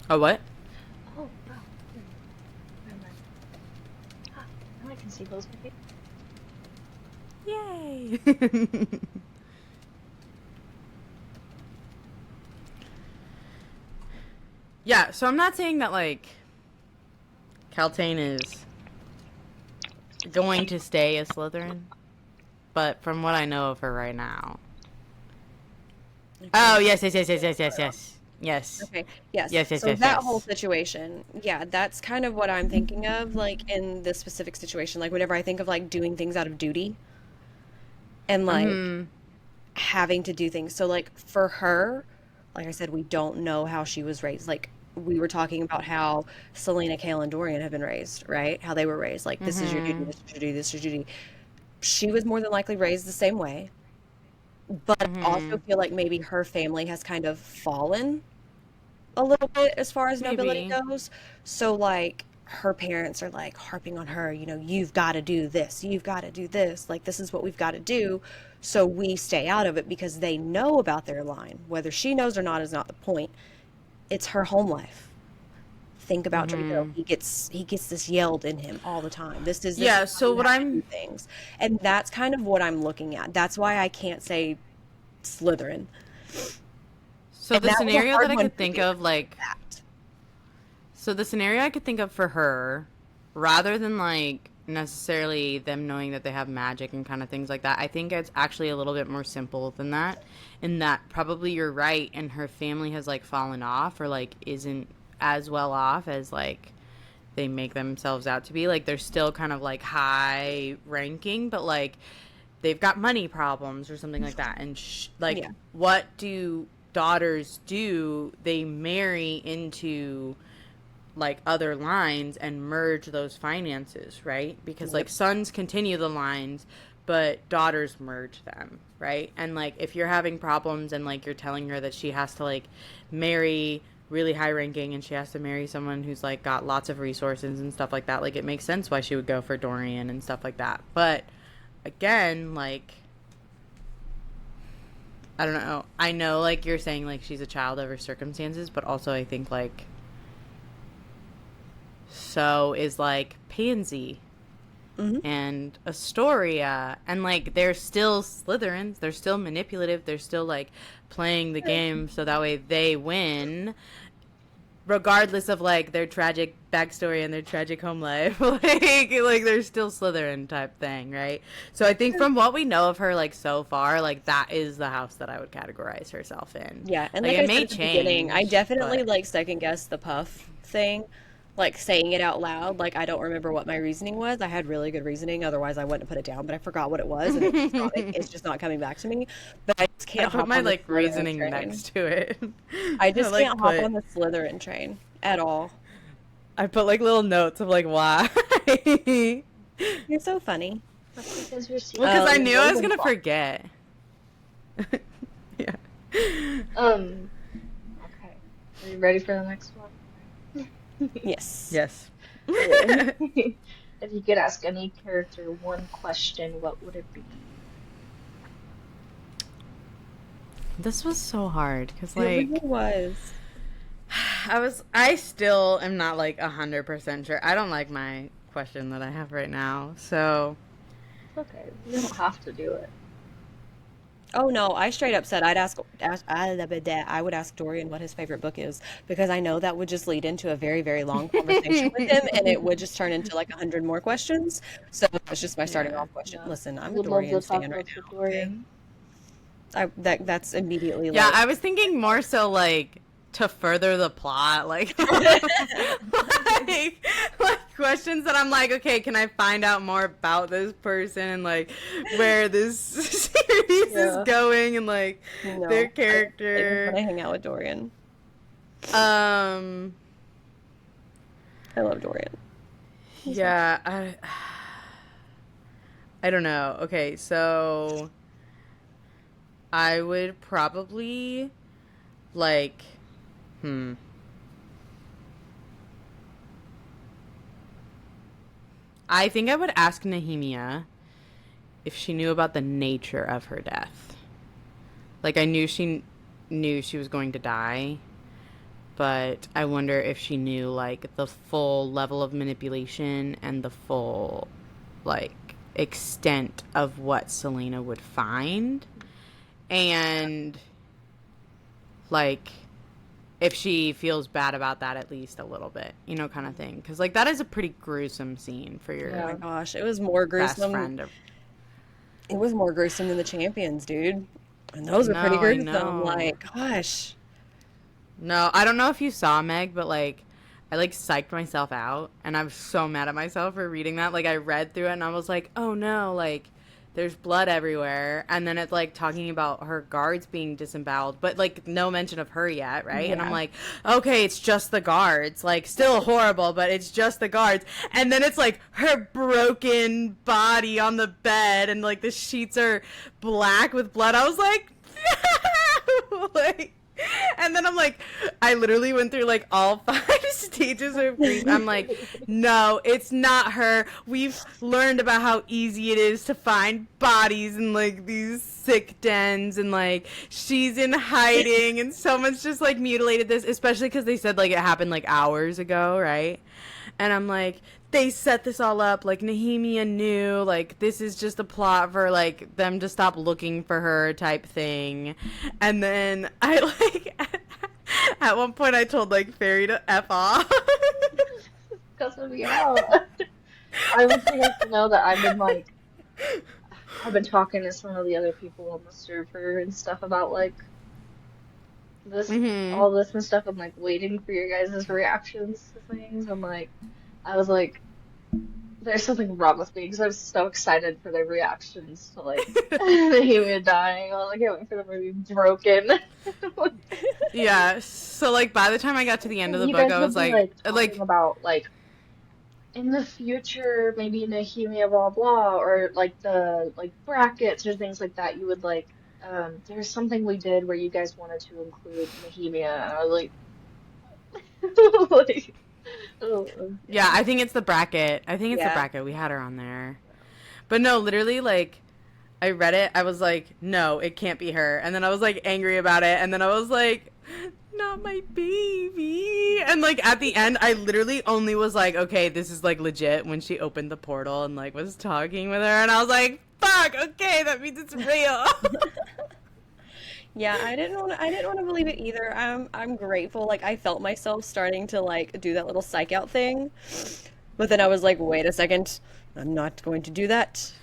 Oh, what? Oh wow. Never mind. Ah, now I can see both my faces. Yay! Yeah, so I'm not saying that, like, Caltaine is going to stay a Slytherin, but from what I know of her right now. Okay. Oh, yes, yes, yes, yes, yes, yes, yes. Yes. Okay. Yes. Yes, yes, So yes, that whole yes. situation, yeah, that's kind of what I'm thinking of, like in this specific situation. Like whenever I think of like doing things out of duty and like Mm-hmm. having to do things. So like for her, like I said, we don't know how she was raised. Like we were talking about how Celaena, Kael, and Dorian have been raised, right? How they were raised. Like this is your duty, Mm-hmm. this is your duty, this is your duty. She was more than likely raised the same way, but I also Mm-hmm. feel like maybe her family has kind of fallen a little bit as far as nobility Maybe. goes. So like her parents are like harping on her, you've got to do this, you've got to do this, like this is what we've got to do. So we stay out of it because they know about their line. Whether she knows or not is not the point. It's her home life. Think about Draco. Mm-hmm. He gets this yelled in him all the time. This is Yeah, how so you what have to do I'm... things. And that's kind of what I'm looking at. That's why I can't say Slytherin. So And the that was a scenario that hard I one could for think me of, because of like... that. So the scenario I could think of for her, rather than, like, necessarily them knowing that they have magic and kind of things like that, I think it's actually a little bit more simple than that. In that probably you're right, and her family has, like, fallen off or, like, isn't as well off as, like, they make themselves out to be. Like, they're still kind of, like, high ranking, but, like, they've got money problems or something like that. And, like, Yeah. what do daughters do? They marry into like other lines and merge those finances, right? Because like Yep. sons continue the lines, but daughters merge them, right? And like if you're having problems and like you're telling her that she has to like marry really high ranking and she has to marry someone who's like got lots of resources and stuff like that, like it makes sense why she would go for Dorian and stuff like that. But again, like I don't know. I know like you're saying like she's a child of her circumstances, but also I think like so is like Pansy Hmm. and Astoria, and like they're still Slytherins, they're still manipulative, they're still like playing the game so that way they win, regardless of like their tragic backstory and their tragic home life. Like they're still Slytherin type thing, right? So I think from what we know of her like so far, like that is the house that I would categorize herself in. Yeah, and Like like it I said may at the beginning, I change, definitely but like second guessed the puff thing, like saying it out loud. Like I don't remember what my reasoning was. I had really good reasoning, otherwise I wouldn't have put it down, but I forgot what it was and it's just not coming back to me. But I just I can't put hop my on the like Slytherin reasoning train. next to it. I I just like can't hop put on the Slytherin train at all. I put like little notes of like why. You're so funny. That's because you're Well, because I secretly a knew I was gonna Ravenclaw. forget. Yeah. Um, okay. Are you ready for the next one? Yes. Yes. Cool. If you could ask any character one question, what would it be? This was so hard because It really like was. I still am not like 100% sure. I don't like my question that I have right now. So It's okay. You don't have to do it. Oh no, I straight up said I would ask Dorian what his favorite book is because I know that would just lead into a very, very long conversation with him and it would just turn into like 100 more questions. So that's just my starting Yeah. off question. Yeah, Listen, I I'm a would love to Dorian talk stan right books with now, okay? Dorian. That's immediately Yeah, like I was thinking more so like to further the plot, like like questions that I'm like, okay, can I find out more about this person and like where this series is Yeah. going and like their no, I just want character. to hang out with Dorian. Um, I love Dorian. He's so yeah, I don't know. Okay, so I would probably like, hmm. I think I would ask Nehemia if she knew about the nature of her death. Like, I knew she was going to die, but I wonder if she knew, like, the full level of manipulation and the full, like, extent of what Celaena would find. And, like, if she feels bad about that at least a little bit, you know, kind of thing. Because, like, that is a pretty gruesome scene for Oh my Yeah. your gosh, it was more best gruesome. friend. It was more gruesome than the champions, dude. And those are pretty No, I gruesome. know. Like, gosh. No, I don't know if you saw Meg, but like I like psyched myself out and I'm so mad at myself for reading that. Like I read through it and I was like, "Oh no, like there's blood everywhere." And then it's like talking about her guards being disemboweled, but like no mention of her yet, right? And I'm Yeah. like, "Okay, it's just the guards." Like still horrible, but it's just the guards. And then it's like her broken body on the bed and like the sheets are black with blood. I was like, "No!" like and then I'm like, I literally went through like all 5 stages of grief. I'm like, no, it's not her. We've learned about how easy it is to find bodies in like these sick dens, and like she's in hiding, and someone's just like mutilated this, especially because they said like it happened like hours ago, right? And I'm like, they set this all up. Like Nehemia knew, like this is just a plot for like them to stop looking for her type thing. And then I like at one point I told like Fairy to f off. Cuss me out. I want you guys to know that I've been talking to some of the other people on the server and stuff about like this, Mhm. all this and stuff. I'm like waiting for your guys' reactions to things. I was like, there's something wrong with me because I was so excited for their reactions to like the human dying. I was like, I can't wait for them to be broken. Yeah. So like by the time I got to the end of the You book, guys I would was be like talking like about like in the future, maybe Nehemia blah blah, or like the like brackets or things like that. You would like, there's something we did where you guys wanted to include Nehemia, and I was like, like, oh, yeah, I think it's the bracket. I think it's the Yeah. bracket. We had her on there. But no, literally like I read it, I was like, no, it can't be her. And then I was like angry about it. And then I was like, not my baby. And like at the end, I literally only was like, okay, this is like legit when she opened the portal and like was talking with her. And I was like, fuck, okay, that means it's real. Yeah, I didn't want to believe it either. I'm grateful. Like I felt myself starting to like do that little psych out thing. But then I was like, wait a second. I'm not going to do that.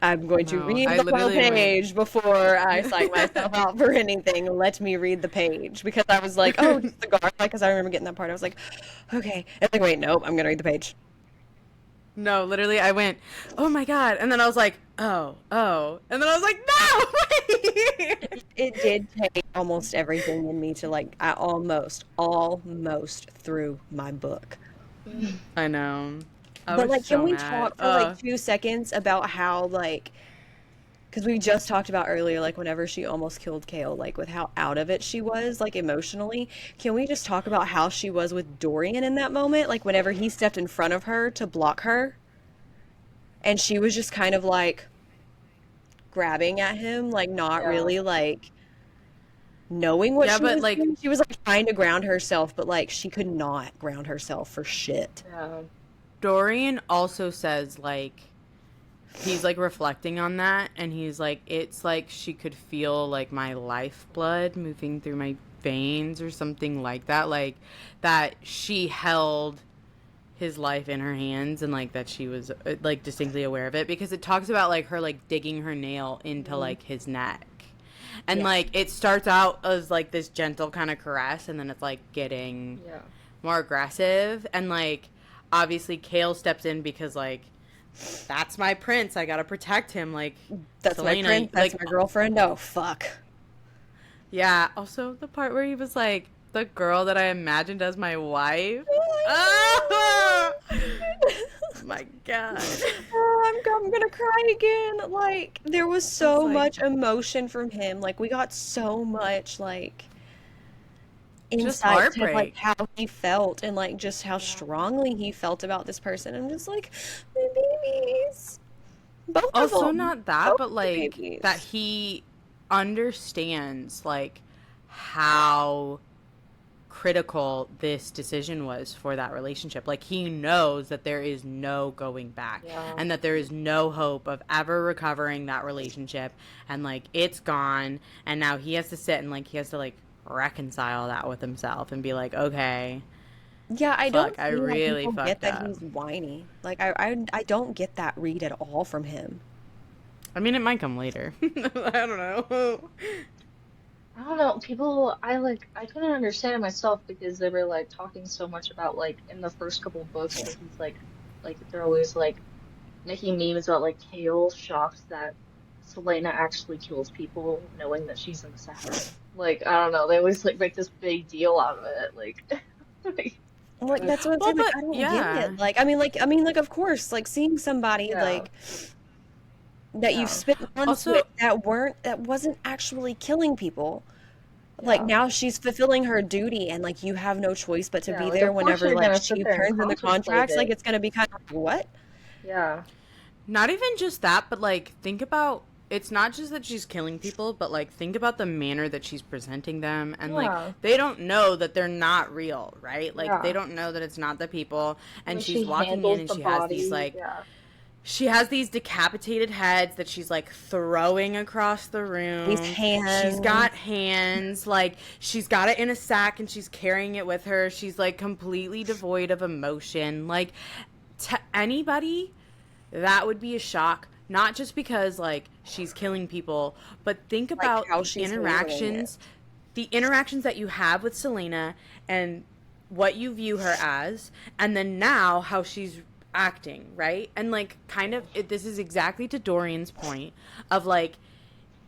I'm going to No, read I the whole literally went. page before I psych myself out for anything. Let me read the page because I was like, oh, just the guard. Like, because I remember getting that part. I was like, okay. And like, wait, nope. I'm gonna read the page. No, literally, I went, oh my God. And then I was like, oh, oh. And then I was like, no, wait. It did take almost everything in me to like, I almost through my book. I know. I But was like, can so we mad. talk for like 2 seconds about how like, because we just talked about earlier, like whenever she almost killed Kale, like with how out of it she was, like emotionally. Can we just talk about how she was with Dorian in that moment? Like whenever he stepped in front of her to block her, and she was just kind of like grabbing at him, like not yeah, really like knowing what Yeah, she but was like doing. She was like trying to ground herself, but like she could not ground herself for shit. yeah, Dorian also says like he's like reflecting on that, and he's like, it's like she could feel like my lifeblood moving through my veins or something like that, like that she held his life in her hands, and like that she was like distinctly aware of it, because it talks about like her like digging her nail into like his neck, and Yeah. like it starts out as like this gentle kind of caress, and then it's like getting more aggressive, and like obviously Kale steps in because like that's my prince, I gotta protect him, like That's my Celaena, friend. That's like my girlfriend. Oh, fuck. yeah. Also the part where he was like, the girl that I imagined as my wife. Oh my god. I'm gonna cry again. Like, there was so like- much emotion from him. Like, we got so much, like, Just insight to, like, heartbreak. how he felt and, like, just how strongly he felt about this person. I'm just like, my babies. Both of Also them. not that, Both but the like babies. that he understands like how critical this decision was for that relationship. Like he knows that there is no going back, Yeah. and that there is no hope of ever recovering that relationship, and like it's gone, and now he has to sit and like he has to like reconcile that with himself and be like, okay, Yeah, I don't fuck, I see how really people get fucked that up. he's whiny. Like, I don't get that read at all from him. I mean, it might come later. I don't know. I don't know. People, I couldn't understand it myself because they were like talking so much about like in the first couple of books where he's like they're always like making memes about like Kale shocked that Celaena actually kills people knowing that she's an assassin. Like, I don't know. They always like make this big deal out of it. Like, Like, that's what I'm Well, saying. Like, but I don't yeah. get it. Like, of course, like seeing somebody yeah, like that you've yeah, spent months Also, with that wasn't actually killing people. Like yeah, now she's fulfilling her duty, and like you have no choice but to yeah. be Like, there of course whenever you're like gonna sit she there and turns in the contemplate contracts. Like it. it's gonna be kind of like, what? Yeah, not even just that, but like think about, it's not just that she's killing people, but like think about the manner that she's presenting them, and like yeah, they don't know that they're not real, right? Like they yeah. don't know that it's not the people, The way and she's she walking in handles and the she has these body. like, Yeah, she has these decapitated heads that she's like throwing across the These room. She's hands. got hands, like she's got it in a sack and she's carrying it with her. She's like completely devoid of emotion. Like to anybody, that would be a shock. Not just because like she's killing people, but think Like about how she's handling it. the interactions that you have with Celaena, and what you view her as, and then now how she's acting, right? And like kind of this is exactly to Dorian's point of like,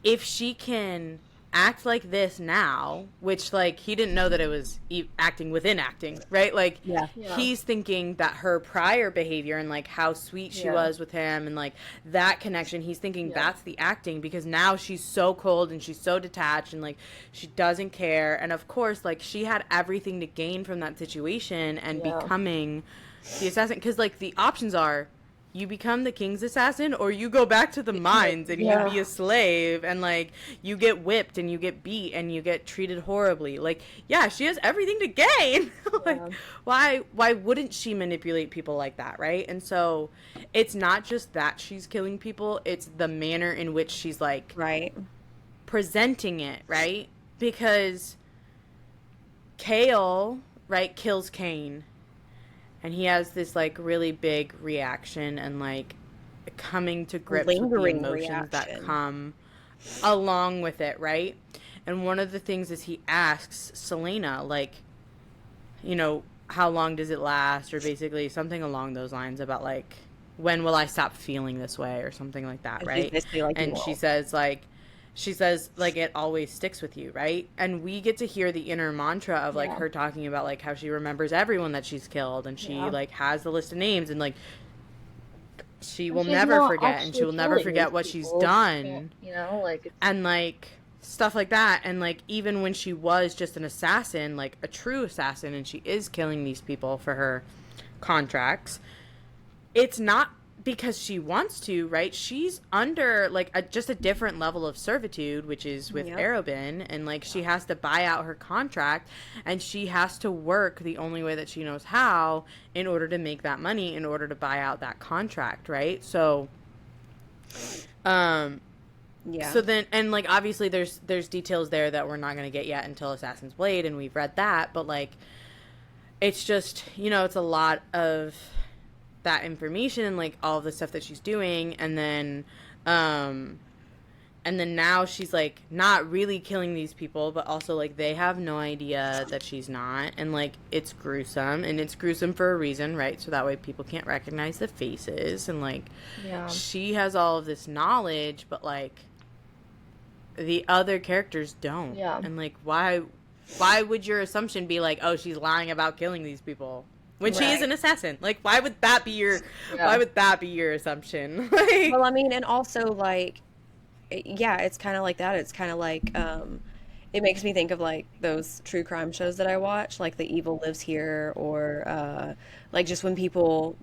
if she can act like this now, which like he didn't know that it was acting within acting, right? Like Yeah. yeah, he's thinking that her prior behavior and like how sweet she yeah, was with him and like that connection, he's thinking yeah, that's the acting, because now she's so cold and she's so detached and like she doesn't care. And of course like she had everything to gain from that situation and yeah, becoming the assassin, because like the options are, you become the king's assassin or you go back to the mines and you be yeah, a slave and like you get whipped and you get beat and you get treated horribly. Like yeah, she has everything to gain. Like yeah, why wouldn't she manipulate people like that, right? And so it's not just that she's killing people, it's the manner in which she's like Right. presenting it, right? Because Kale, right, kills Cain, and he has this like really big reaction and like coming to grips with the Lingering emotions that reaction. come along with it, right? And one of the things is he asks Celaena like, you know, how long does it last, or basically something along those lines about like, when will I stop feeling this way, or something like that, And she's right? basically like, you And won't. she says like it always sticks with you, right? And we get to hear the inner mantra of like yeah, her talking about like how she remembers everyone that she's killed, and she yeah. like has the list of names, and like she And will she's never not forget, and she actually will never killing forget these what she's people. She done, can't, like it's and like stuff like that. And like even when she was just an assassin, like a true assassin, and she is killing these people for her contracts, it's not because she wants to, right? She's under like just a different level of servitude, which is with Yep. Arobin, and like she has to buy out her contract, and she has to work the only way that she knows how in order to make that money, in order to buy out that contract, right? So Yeah. So then, and like obviously there's details there that we're not going to get yet until Assassin's Blade, and we've read that, but like it's just, you know, it's a lot of that information, like all of the stuff that she's doing, and then now she's like not really killing these people, but also like they have no idea that she's not, and like it's gruesome, and it's gruesome for a reason, right? So that way people can't recognize the faces, and like she has all of this knowledge, but like the other characters don't. Yeah. And like why would your assumption be like, oh, she's lying about killing these people when she is an assassin? Like why would that be your assumption? Like, well, I mean, and also like, yeah, it's kind of like that. It's kind of like, it makes me think of like those true crime shows that I watch, like The Evil Lives Here, or like just when people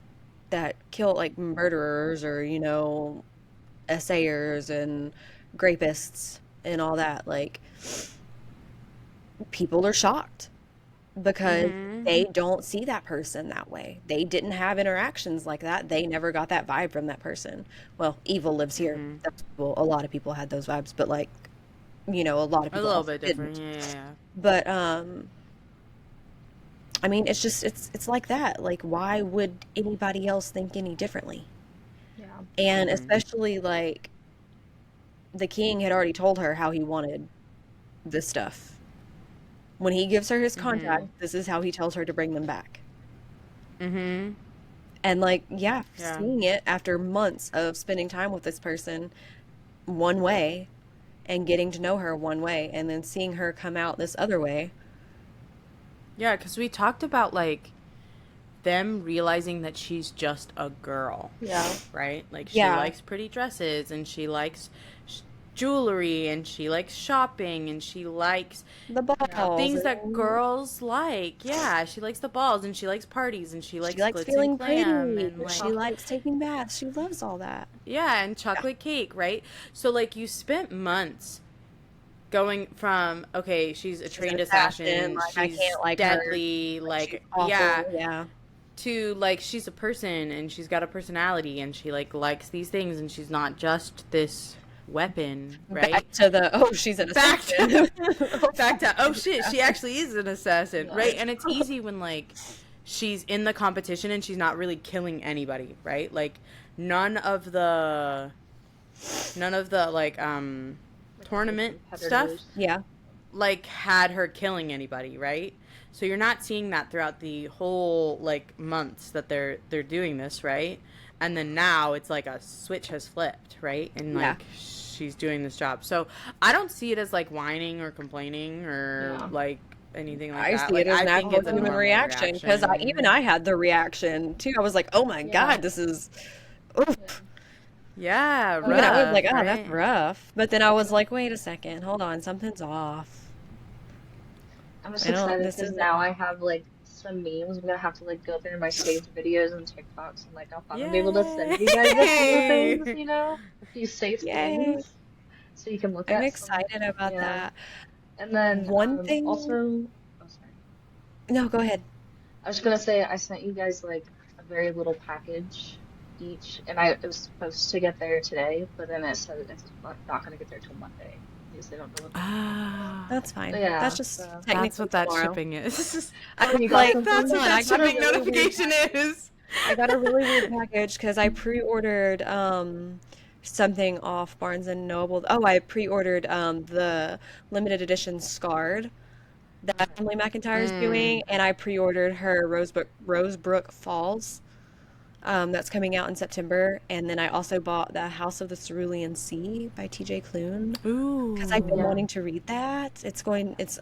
that kill like murderers or, you know, assayers and rapists and all that, like people are shocked because they don't see that person that way. They didn't have interactions like that. They never got that vibe from that person. Well, Evil Lives Here. Well, a lot of people had those vibes, but like, you know, a lot of people a little also bit different. didn't. Yeah. But I mean, it's just it's like that. Like, why would anybody else think any differently? Yeah. And especially like the king had already told her how he wanted this stuff. When he gives her his contact, this is how he tells her to bring them back. And like, yeah, seeing it after months of spending time with this person one way and getting to know her one way, and then seeing her come out this other way. Yeah, because we talked about like them realizing that she's just a girl. Yeah. Right? Like she likes pretty dresses, and she likes jewelry, and she likes shopping, and she likes the balls, things that girls like. Yeah, she likes the balls, and she likes parties, and she likes feeling pretty, and like, she likes taking baths. She loves all that. Yeah, and chocolate cake, right? So like you spent months going from, okay, she's a trained assassin, like, she's I can't like deadly, her. like She's awful. Yeah. To like she's a person, and she's got a personality, and she like likes these things, and she's not just this weapon, right? Back to the, oh, she's an assassin. Back to, oh shit, she actually is an assassin, right? And it's easy when like she's in the competition and she's not really killing anybody, right? Like none of the like tournament stuff like had her killing anybody, right? So you're not seeing that throughout the whole like months that they're doing this, right? And then now it's like a switch has flipped, right? And like she's doing this job. So I don't see it as like whining or complaining or like anything like that. I see it as I think natural it's a human normal reaction, because I had the reaction too. I was like, oh my God, this is oof. Yeah, rough, Even I was like, oh, right? that's rough. But then I was like, wait a second, hold on, something's off. I'm just excited because now I have like some memes. I'm gonna have to like go through my saved videos and TikToks, and like I'll finally be able to send you guys a few things, you know, a few safe things, so you can look at. I'm excited about that. And then one thing also, oh sorry. No, go ahead. I was gonna say I sent you guys like a very little package each, and it was supposed to get there today, but then it said it's not gonna get there till Monday. They don't deliver. That's fine. Yeah, that's just technically that's what that tomorrow. shipping is. Like, that's what that shipping notification is. I got a really weird package because I pre-ordered something off Barnes and Noble. Oh, I pre-ordered the limited edition Scarred that Emily McIntyre is doing, and I pre-ordered her Rosebrook Falls. That's coming out in September, and then I also bought The House of the Cerulean Sea by T.J. Klune. Ooh, because I've been wanting to read that. It's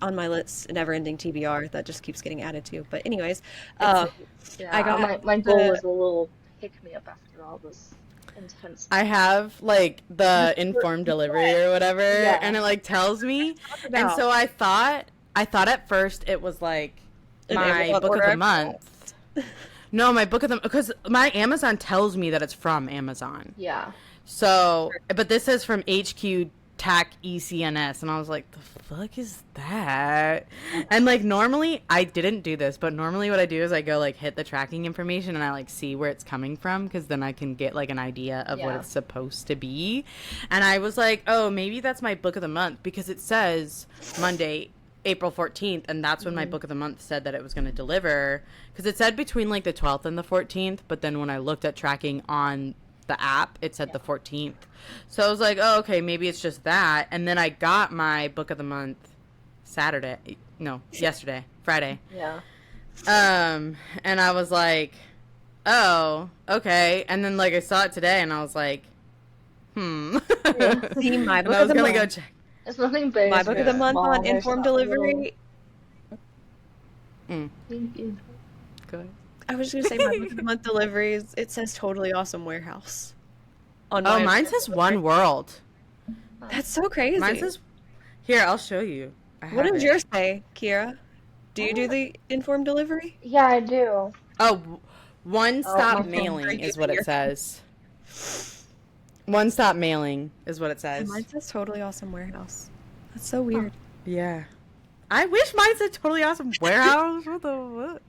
on my list, never-ending TBR that just keeps getting added to. But anyways, I got my goal was a little pick-me-up after all this intense. I have like the informed delivery or whatever, and it like tells me, and so I thought at first it was like my book of the month. No, my book of the, because my Amazon tells me that it's from Amazon. Yeah. So, but this says from HQ TAC ECNS, and I was like, the fuck is that? And like normally I didn't do this, but normally what I do is I go like hit the tracking information and I like see where it's coming from, because then I can get like an idea of what it's supposed to be. And I was like, oh, maybe that's my book of the month, because it says Monday, April 14th, and that's when my book of the month said that it was going to deliver, because it said between like the 12th and the 14th, but then when I looked at tracking on the app, it said the 14th. So I was like, oh, okay, maybe it's just that. And then I got my book of the month yesterday, Friday. Yeah. And I was like, oh, okay. And then like I saw it today and I was like, Yeah. See, my book and I was of the gonna month. go check. It's nothing big. My book of the month on informed delivery. Thank you. Good. I was just gonna say my book of the month deliveries. It says Totally Awesome Warehouse. On Oh, my mine says One World. That's so crazy. Mine says, here, I'll show you. What does yours say, Kira? Do you do the informed delivery? Yeah, I do. Oh, One Stop my phone. Mailing is what it says. One Stop Mailing is what it says. Mine says Totally Awesome Warehouse. That's so weird. Yeah. I wish mine said Totally Awesome Warehouse. What the what?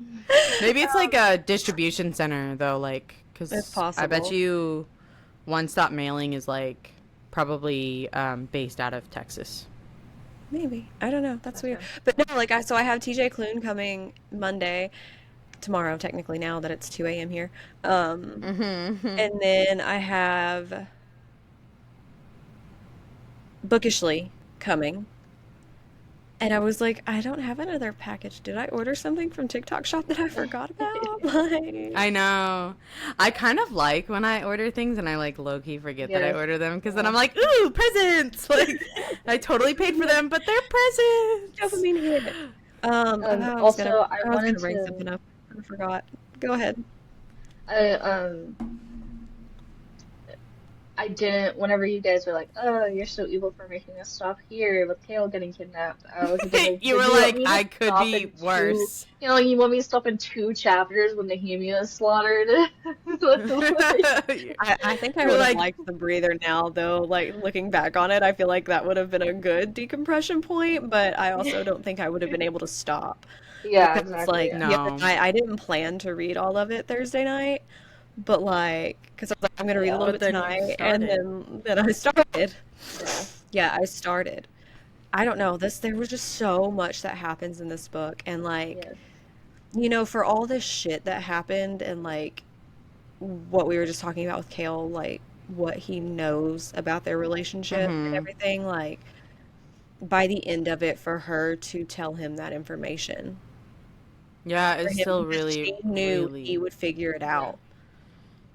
Maybe it's like a distribution center, though, like, because It's possible. I bet you One Stop Mailing is, like, probably based out of Texas. Maybe. I don't know. That's weird. But no, like, so I have TJ Klune coming Monday. Tomorrow, technically, now that it's 2 a.m. here. And then I have Bookishly coming. And I was like, I don't have another package. Did I order something from TikTok Shop that I forgot about? Like, I know. I kind of like when I order things and I like low-key forget that I order them, because then I'm like, ooh, presents! Like, I totally paid for them, but they're presents! dopamine hit. I was gonna bring something up. I forgot. Go ahead. I didn't. Whenever you guys were like, "Oh, you're so evil for making us stop here with Kale getting kidnapped," I was like, You were like, I could be worse. You know, you want me to stop in 2 chapters when Nehemia is slaughtered. I think I would have liked the breather now, though. Like, looking back on it, I feel like that would have been a good decompression point, but I also don't think I would have been able to stop. Yeah, Because, exactly. like, the other night, I didn't plan to read all of it Thursday night, but, like, because I was like, I'm going to read a little bit tonight, and then I started. Yeah, I started. I don't know, there was just so much that happens in this book, and, like, you know, for all this shit that happened, and, like, what we were just talking about with Kale, like, what he knows about their relationship and everything, like, by the end of it, for her to tell him that information. Yeah, it's still because really, she knew really... he would figure it out.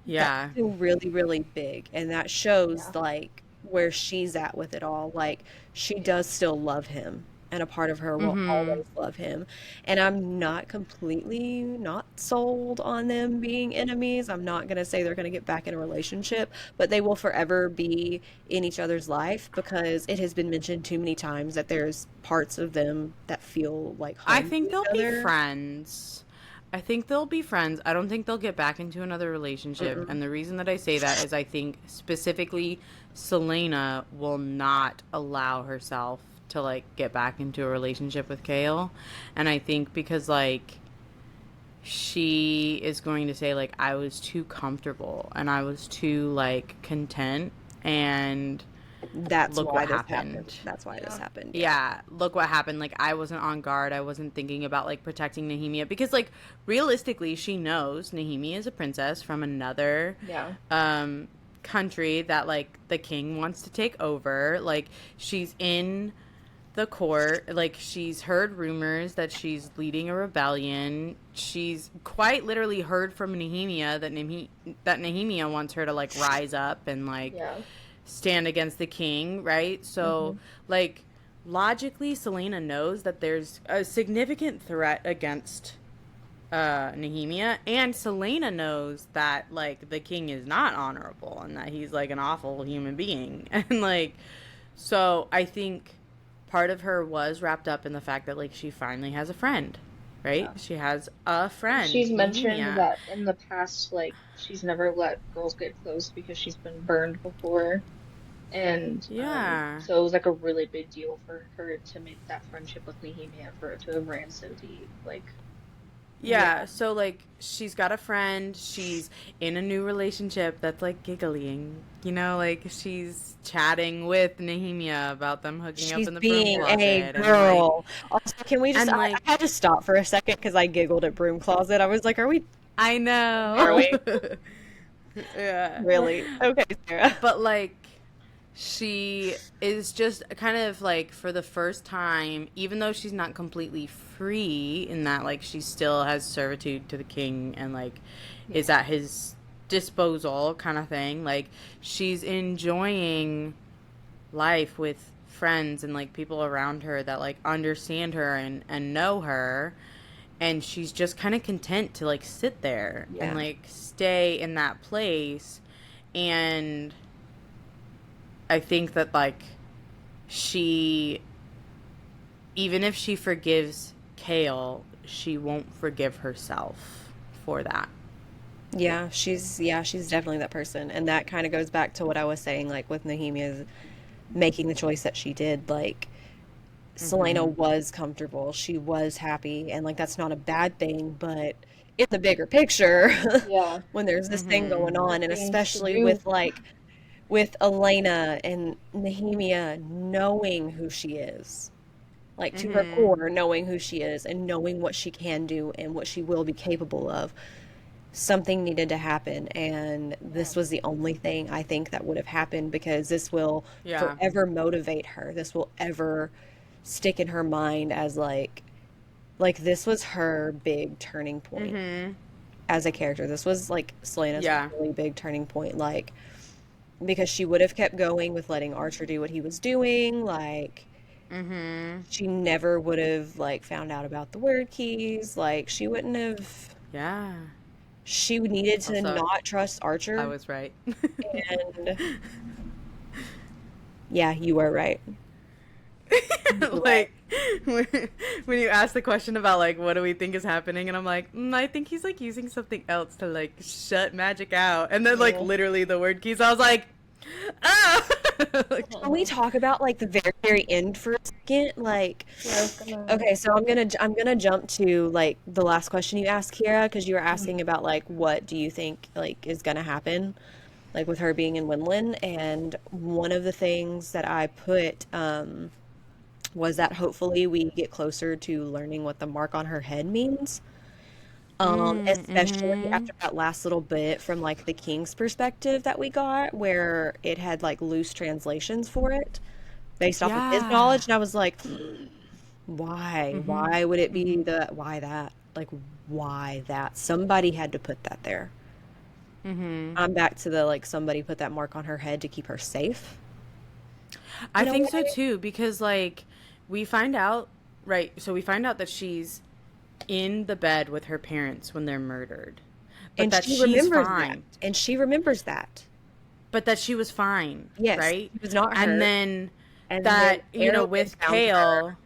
Yeah. That's still really, really big, and that shows like where she's at with it all. Like, she does still love him, and a part of her will always love him. And I'm not completely not sold on them being enemies. I'm not gonna say they're gonna get back in a relationship, but they will forever be in each other's life, because it has been mentioned too many times that there's parts of them that feel like home I think to they'll each other. be friends. I think they'll be friends. I don't think they'll get back into another relationship. And the reason that I say that is I think specifically Celaena will not allow herself to, like, get back into a relationship with Kale. And I think because, like, she is going to say, like, I was too comfortable and I was too, like, content, and That's look why what this happened. happened. That's why this happened. Yeah, look what happened. Like, I wasn't on guard. I wasn't thinking about, like, protecting Nehemia, because, like, realistically, she knows Nehemia is a princess from another country that, like, the king wants to take over. Like, she's in the court. Like, she's heard rumors that she's leading a rebellion. She's quite literally heard from Nehemia that Nehemia wants her to, like, rise up and, like, stand against the king, right? So, like, logically, Celaena knows that there's a significant threat against Nehemia, and Celaena knows that, like, the king is not honorable and that he's, like, an awful human being. And, like, so I think part of her was wrapped up in the fact that, like, she finally has a friend, right? She has a friend. She's mentioned Nehemia. that in the past, like, she's never let girls get close because she's been burned before. And Yeah. so it was like a really big deal for her to make that friendship with Nehemia for it to have ran so deep. Like, Yeah, yeah, so like she's got a friend, she's in a new relationship that's like giggling, like she's chatting with Nehemia about them hooking up She's in the broom being a closet girl. Also, can we just? and I like had to stop for a second because I giggled at broom closet. I was like, "Are we? I Are know. we Yeah. really?" Okay, Sarah. But like she is just kind of like for the first time, even though she's not completely free in that like she still has servitude to the king and like is yeah, at his disposal kind of thing, like she's enjoying life with friends and like people around her that like understand her and know her, and she's just kind of content to like sit there and Yeah, like stay in that place. And I think that like she, even if she forgives Kale, she won't forgive herself for that. she's definitely that person, and that kind of goes back to what I was saying, like with Nehemia's making the choice that she did. Like Celaena Mm-hmm. was comfortable, she was happy, and like that's not a bad thing, but in the bigger picture, yeah. when there's this thing Mm-hmm. going on, and Nothing to especially do. with like with Elena and Nehemia knowing who she is, like to her Mm-hmm. core, knowing who she is and knowing what she can do and what she will be capable of. Something needed to happen, and Yeah, this was the only thing I think that would have happened, because this will Yeah. forever motivate her. This will ever stick in her mind as like this was her big turning point Mm-hmm. as a character. This was like Selena's Yeah. really big turning point, like because she would have kept going with letting Archer do what he was doing, like Mm-hmm. she never would have like found out about the word keys, like she wouldn't have. Yeah. She needed to Also, not trust I Archer. was right. And yeah, you are right. You're right. Like when, when you ask the question about like what do we think is happening, and I'm like, I think he's like using something else to like shut magic out, and then like yeah. literally the word keys, I was like, ah. Like, Can we talk about like the very, very end for a second? Like, Yeah, I was gonna. okay, so I'm gonna jump to like the last question you asked, Kira, because you were asking about like what do you think like is gonna happen, like with her being in Winland, and one of the things that I put was that hopefully we get closer to learning what the mark on her head means. Especially mm-hmm. after that last little bit from like the king's perspective that we got, where it had like loose translations for it based off of his Yeah. knowledge, and I was like, why? Mm-hmm. Why would it be Mm-hmm. why that? Like, why that? Somebody had to put that there. Mm-hmm. I'm back to the like somebody put that mark on her head to keep her safe I in a think so way. too, because like we find out, right, so we find out that she's in the bed with her parents when they're murdered, but And that she she's remembers that. fine, And she remembers that. but that she was fine, Yes, right? she was not And hurt. then And then that, Erlen with found her. Kale,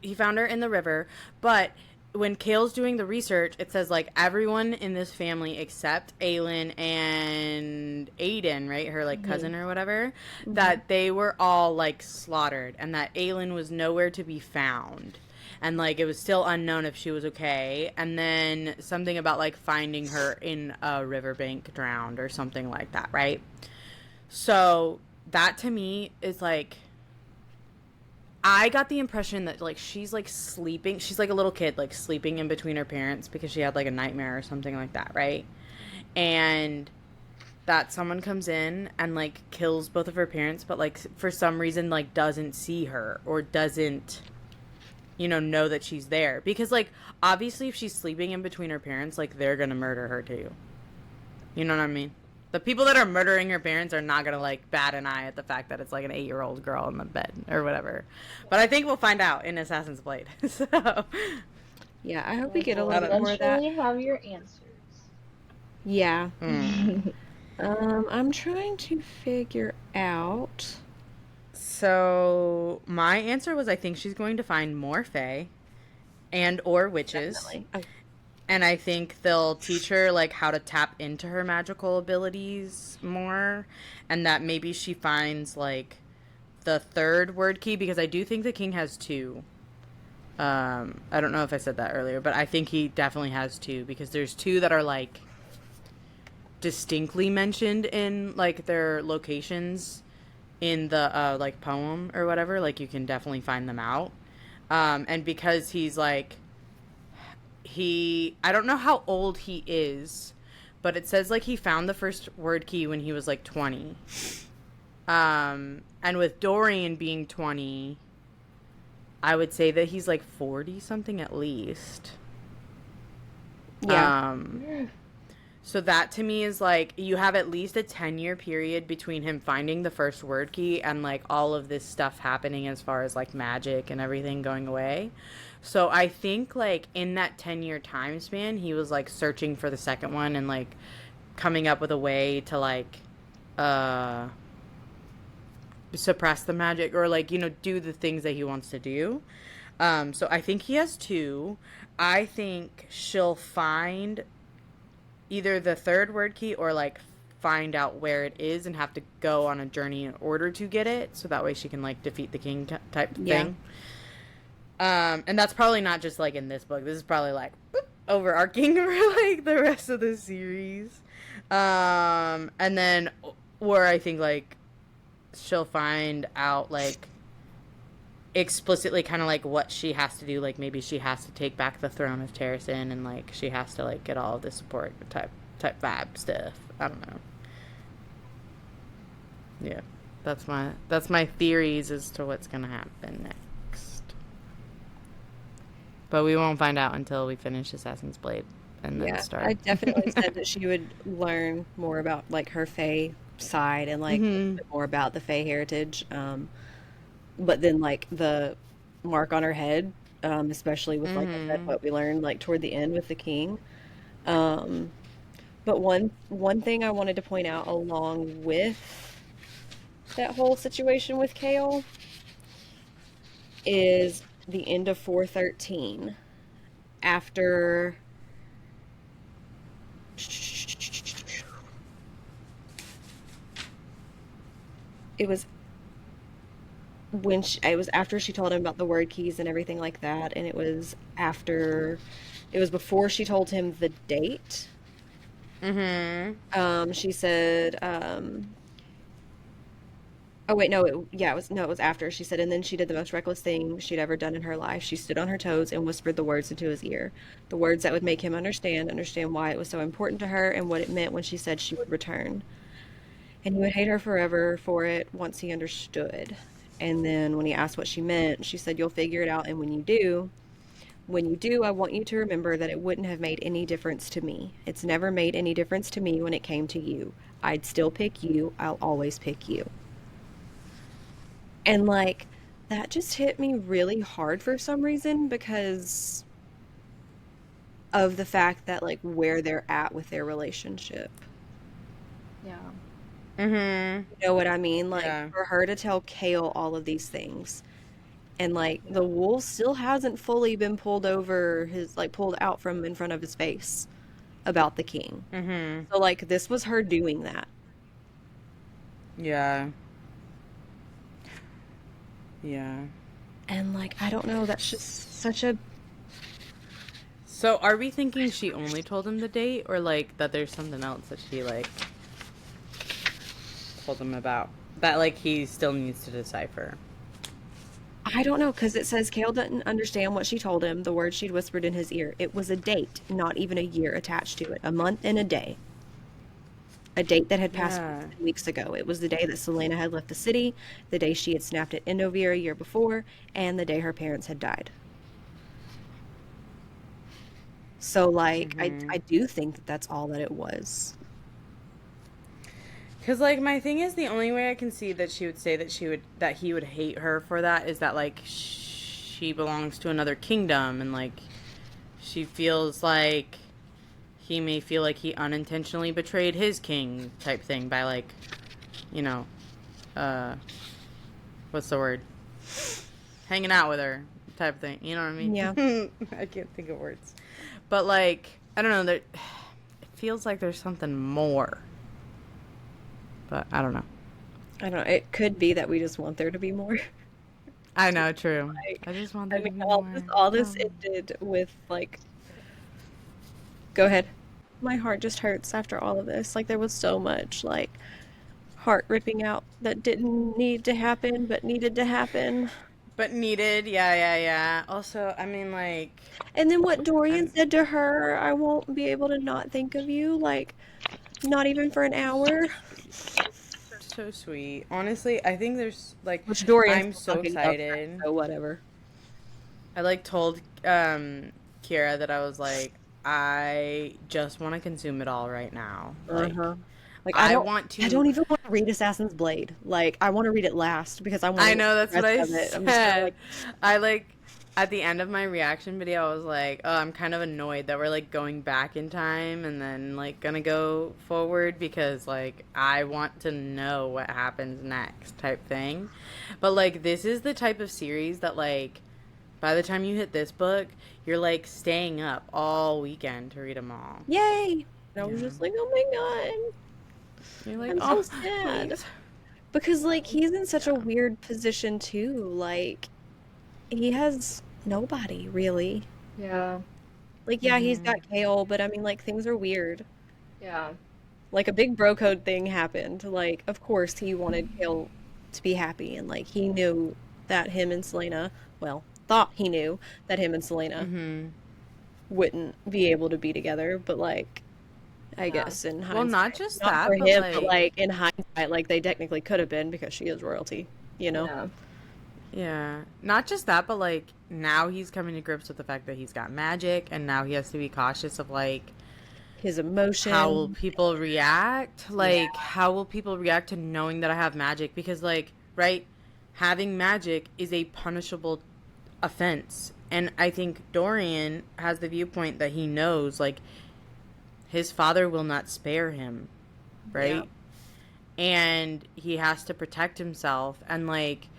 he found her in the river, but when Kale's doing the research, it says like everyone in this family except Aelin and Aiden, right, her like Hmm. cousin or whatever, Hmm. that they were all like slaughtered, and that Aelin was nowhere to be found, and like it was still unknown if she was okay. And then something about like finding her in a riverbank drowned or something like that, right? So that to me is like I got the impression that like she's like sleeping. She's like a little kid, like sleeping in between her parents because she had like a nightmare or something like that, right? And that someone comes in and like kills both of her parents, but like for some reason like doesn't see her or doesn't know that she's there, because like obviously if she's sleeping in between her parents, like they're gonna murder her too. You know what I mean? The people that are murdering her parents are not gonna like bat an eye at the fact that it's like an 8-year-old girl in the bed or whatever. But I think we'll find out in Assassin's Blade. So Yeah, I hope we Guys get a will little I bit don't. more of that. eventually have your answers. Yeah. Hmm. I'm trying to figure out. So my answer was I think she's going to find more fae and or witches, Definitely. I, And I think they'll teach her, like, how to tap into her magical abilities more. And that maybe she finds, like, the third word key, because I do think the king has two. I don't know if I said that earlier, but I think he definitely has two, because there's two that are, like, distinctly mentioned in, like, their locations in the, like, poem or whatever. Like, you can definitely find them out. And because he's, like, I don't know how old he is, but it says, like, he found the first word key when he was, like, 20. And with Dorian being 20, I would say that he's, like, 40 something at least. Yeah. So that to me is, like, you have at least a 10-year period between him finding the first word key and, like, all of this stuff happening as far as, like, magic and everything going away. So I think, like, in that 10-year time span, he was, like, searching for the second one and, like, coming up with a way to, like, suppress the magic or, like, you know, do the things that he wants to do. So I think he has two. I think she'll find either the third word key or, like, find out where it is and have to go on a journey in order to get it, so that way she can, like, defeat the king type thing. And that's probably not just, like, in this book. This is probably, like, boop, overarching for, like, the rest of the series. And then where I think, like, she'll find out, like, explicitly kind of, like, what she has to do. Like, maybe she has to take back the throne of Terrasen, and, like, she has to, like, get all of the support type vibe stuff. I don't know. Yeah. That's my theories as to what's gonna happen next. But we won't find out until we finish Assassin's Blade and then start. I definitely said that she would learn more about, like, her Fae side and, like, a little bit more about the Fae heritage. But then, like, the mark on her head, especially with, like I said, what we learned, like, toward the end with the king. But one thing I wanted to point out along with that whole situation with Kale is the end of 413. After it was it was after she told him about the word keys and everything like that, and it was before she told him the date. She said, oh wait, no, it was after. She said, and then she did the most reckless thing she'd ever done in her life. She stood on her toes and whispered the words into his ear, the words that would make him understand why it was so important to her and what it meant when she said she would return. And he would hate her forever for it once he understood. And then when he asked what she meant, she said, you'll figure it out, and when you do, I want you to remember that it wouldn't have made any difference to me. It's never made any difference to me when it came to you. I'd still pick you. I'll always pick you. And, like, that just hit me really hard for some reason because of the fact that, like, where they're at with their relationship. Yeah. You know what I mean? Like, Yeah. for her to tell Kale all of these things. And, like, the wool still hasn't fully been pulled out from in front of his face about the king. So, like, this was her doing that. Yeah. Yeah. And, like, I don't know, that's just such a... So are we thinking she only told him the date, or, like, that there's something else that she, like, told him about that, like, he still needs to decipher? I don't know, because it says Kale didn't understand what she told him, the words she'd whispered in his ear. It was a date, not even a year attached to it. A month and a day. A date that had passed weeks ago. It was the day that Celaena had left the city, the day she had snapped at Endovir a year before, and the day her parents had died. So, like, I do think that that's all that it was. Because, like, my thing is, the only way I can see that she would say that he would hate her for that is that, like, she belongs to another kingdom, and, like, she feels like he may feel like he unintentionally betrayed his king type thing by, like, you know, what's the word? Hanging out with her type thing. You know what I mean? Yeah. I can't think of words. But, like, I don't know. It feels like there's something more, but I don't know. I don't know. It could be that we just want there to be more. I know, true. Like, I just want I there to mean, be all more. this ended with like, go ahead. My heart just hurts after all of this. Like there was so much like heart ripping out that didn't need to happen but needed to happen. But needed, yeah. Also, I mean, like, And then what Dorian I'm said to her, I won't be able to not think of you, like not even for an hour. so sweet. Honestly, I think there's like, Which Dorian I'm still so fucking loves her, excited. so whatever. I like told Kira that I was like, I just want to consume it all right now. Like, Uh-huh. Like I want I to. don't even want to read Assassin's Blade. Like I want to read it last because I want I to know get that's the what I rest of it. I'm just kind of said. like, I like at the end of my reaction video, I was like, "Oh, I'm kind of annoyed that we're like going back in time and then like gonna go forward because like I want to know what happens next," type thing. But like this is the type of series that like by the time you hit this book, you're like staying up all weekend to read them all. yay! And I was Yeah. just like, oh my You're God, like, I'm so "Oh, sad. please." Because like he's in such a Yeah. weird position too. Like he has nobody really. Yeah, Like yeah, he's Mhm. got Kale, but I mean like things are weird. yeah, Like a big bro code thing happened. Like of course he wanted Kale to be happy and like he knew that him and Celaena, well, thought he knew that him and Celaena Mhm. wouldn't be able to be together, but like I yeah, guess in Well, not hindsight, just not for that, but him, but like like in hindsight, like they technically could have been because she is royalty, you know? yeah, yeah, not just that, but like now he's coming to grips with the fact that he's got magic, and now he has to be cautious of like His how will emotion. people react? Yeah. Like, how will people react to knowing that I have magic? Because, like, right, having magic is a punishable offense. And I think Dorian has the viewpoint that he knows, like, his father will not spare him, yeah, right? And he has to protect himself. And, like,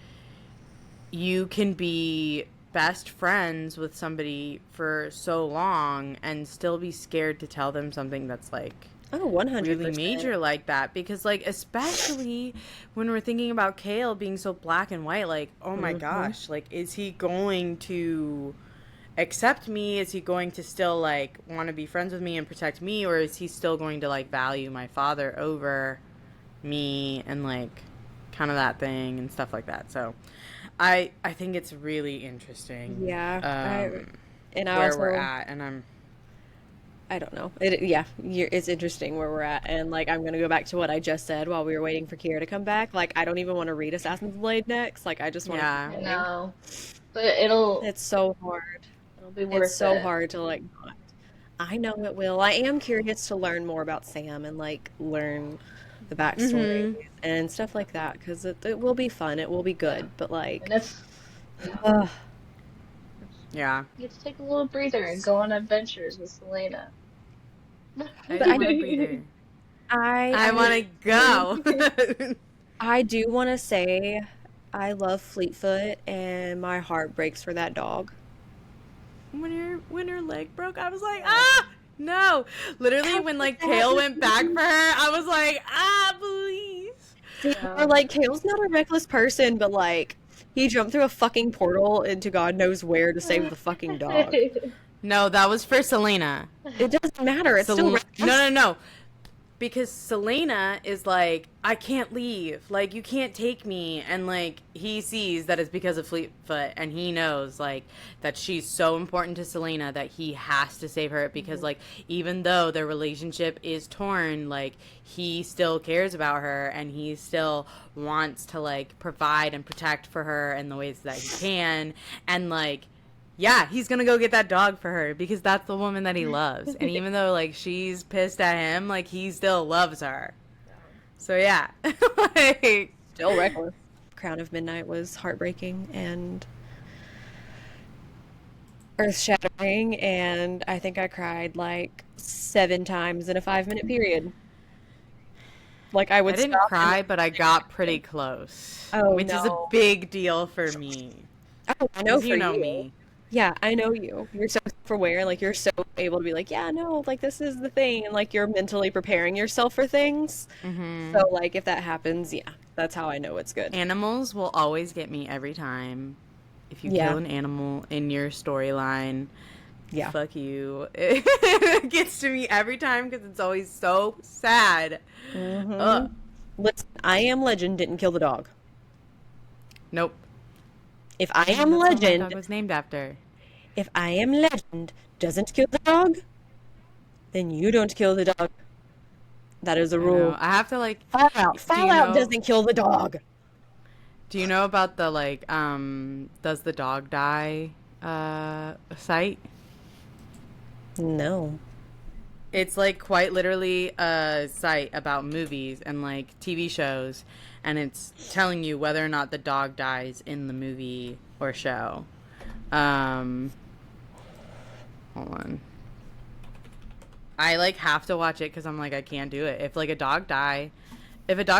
you can be best friends with somebody for so long and still be scared to tell them something that's, like, Oh, really 100%. major like that because like especially when we're thinking about Kale being so black and white, like oh my Hmm. gosh, like is he going to accept me, is he going to still like want to be friends with me and protect me, or is he still going to like value my father over me and like kind of that thing and stuff like that. So I think it's really interesting Yeah. And I where we're also, at, and I'm I don't know. Yeah, it's interesting where we're at. And like, I'm gonna go back to what I just said while we were waiting for Kira to come back. Like, I don't even want to read Assassin's Blade next. Like, I just want to keep yeah. I going. know, but it'll It's so hard. it'll be It's worth so it. hard to like not. I know it will. I am curious to learn more about Sam and like learn the backstory Mhm. and stuff like that because it will be fun. It will be Yeah, good. But and like, it's yeah, ugh, Yeah. you get to take a little breather and go on adventures with Celaena. I but do want a breather. I I want to go. I do want to say I love Fleetfoot and my heart breaks for that dog. When her leg broke, I was like, ah, no. Literally, when like Kale went back for her, I was like, ah, please. See, or Yeah. like Kale's not a reckless person, but like he jumped through a fucking portal into God knows where to save the fucking dog. No, that was for Celaena. It doesn't matter. It's still No, reckless. no. Because Celaena is like, I can't leave. Like, you can't take me. And, like, he sees that it's because of Fleetfoot. And he knows, like, that she's so important to Celaena that he has to save her. Because, Mhm. like, even though their relationship is torn, like, he still cares about her. And he still wants to, like, provide and protect for her in the ways that he can. And, like, yeah, he's gonna go get that dog for her because that's the woman that he loves. And even though like she's pissed at him, like he still loves her. So yeah. Like Still reckless. Crown of Midnight was heartbreaking and earth-shattering, and I think I cried like 7 times in a 5-minute period. Like I I would didn't stop and cry, like, but I got pretty close. oh Which is a no. big deal for me. Oh, I know Because for you know you. me. Yeah, I know you. You're so self-aware, like you're so able to be like, yeah, no, like this is the thing, and like you're mentally preparing yourself for things. So Mm-hmm. like if that happens, yeah, that's how I know it's good. Animals will always get me every time. If you kill Yeah, an animal in your storyline, yeah. fuck you. It gets to me every time because it's always so sad. Mm-hmm. Ugh. Listen, I Am Legend didn't kill the dog. Nope. If I And Am that's what my dog Legend, was named after. if I Am Legend doesn't kill the dog, then you don't kill the dog. That is a I know. rule. I have to like. Fallout. Do you Fallout know? doesn't kill the dog. Do you know about the like? Does the dog die? Site. No. It's like quite literally a site about movies and like TV shows, and it's telling you whether or not the dog dies in the movie or show. Um, hold on. I like have to watch it because I'm like I can't do it. If a dog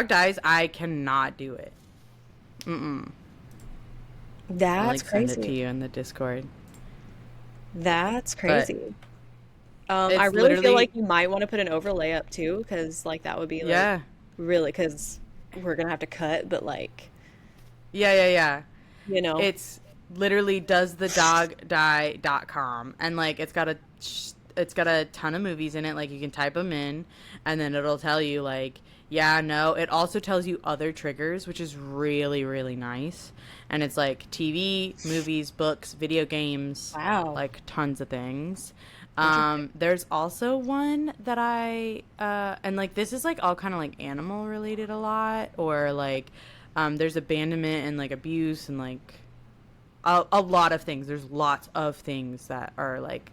dies, I cannot do it. Mm-mm. I'll That's like send it to crazy. you in the Discord. That's But crazy. I it's really feel literally like you might want to put an overlay up too, because like that would be like yeah. really, because we're gonna have to cut, but like, Yeah. you know, It's literally doesthedogdie.com and like it's got a ton of movies in it, like you can type them in and then it'll tell you like yeah, no. It also tells you other triggers, which is really really nice. And it's like TV, movies, books, video games, wow, like tons of things. interesting. There's also one that I and like this is like all kind of like animal related a lot or like there's abandonment and like abuse and like a lot of things. There's lots of things that are like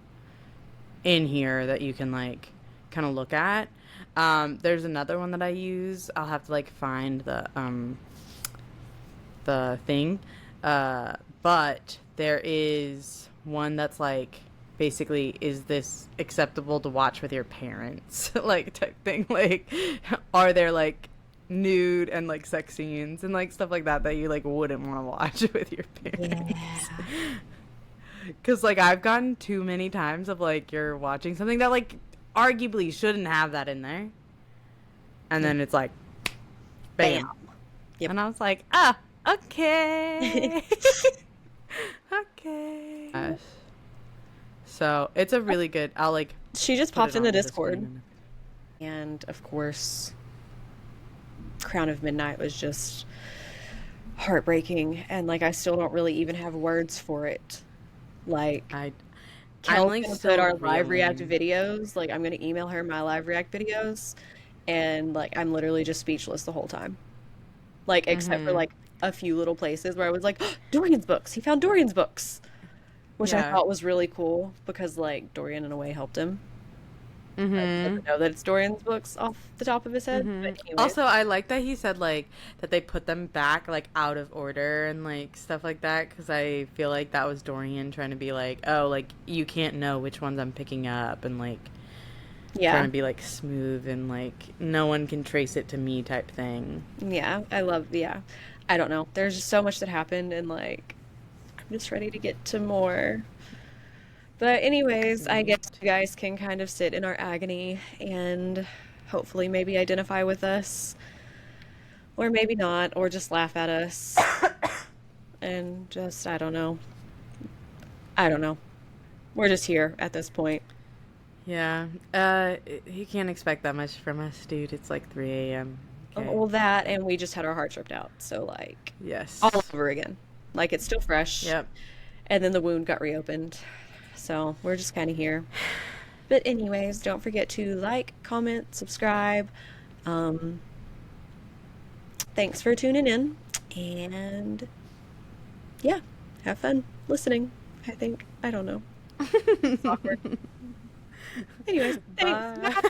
in here that you can like kind of look at. There's another one that I use. I'll have to like find the thing. But there is one that's like basically is this acceptable to watch with your parents like type thing like are there like nude and like sex scenes and like stuff like that you like wouldn't want to watch with your parents Yeah. because like I've gotten too many times of like you're watching something that like arguably shouldn't have that in there and Yep. then it's like Bam. bam. Yep. And I was like, ah, okay. Okay. So it's a really good, I'll like She just put popped it in on the the Discord, screen. and of course, Crown of Midnight was just heartbreaking, and like I still don't really even have words for it. Like, I'm Kel's like gonna put still our live react reeling. videos. Like, I'm gonna email her my live react videos, and like I'm literally just speechless the whole time. Like, except for Mm-hmm. like a few little places where I was like, Dorian's books. He found Dorian's books, which I Yeah. thought was really cool because like Dorian in a way helped him. Like, he Mm-hmm. doesn't know that it's Dorian's books off the top of his head, Mm-hmm. but anyways. Also, I like that he said like that they put them back like out of order and like stuff like that because I feel like that was Dorian trying to be like, oh, like you can't know which ones I'm picking up and like trying Yeah. to be like smooth and like no one can trace it to me type thing. Yeah. I love, yeah. I don't know. There's just so much that happened, and like I'm just ready to get to more. But anyways, I Me guess you guys can kind of sit in our agony and hopefully maybe identify with us, or maybe not, or just laugh at us and just, I don't know. I don't know. We're just here at this point. Yeah. You can't expect that much from us, dude. It's like 3 a.m. Okay. Well, that, and we just had our hearts ripped out. So, like, all Yes. over again. Like, it's still fresh. Yep. And then the wound got reopened. So, we're just kind of here. But, anyways, don't forget to like, comment, subscribe. Um, thanks for tuning in. And, yeah, have fun listening, I think. I don't know. It's awkward. Anyways, thanks. Bye.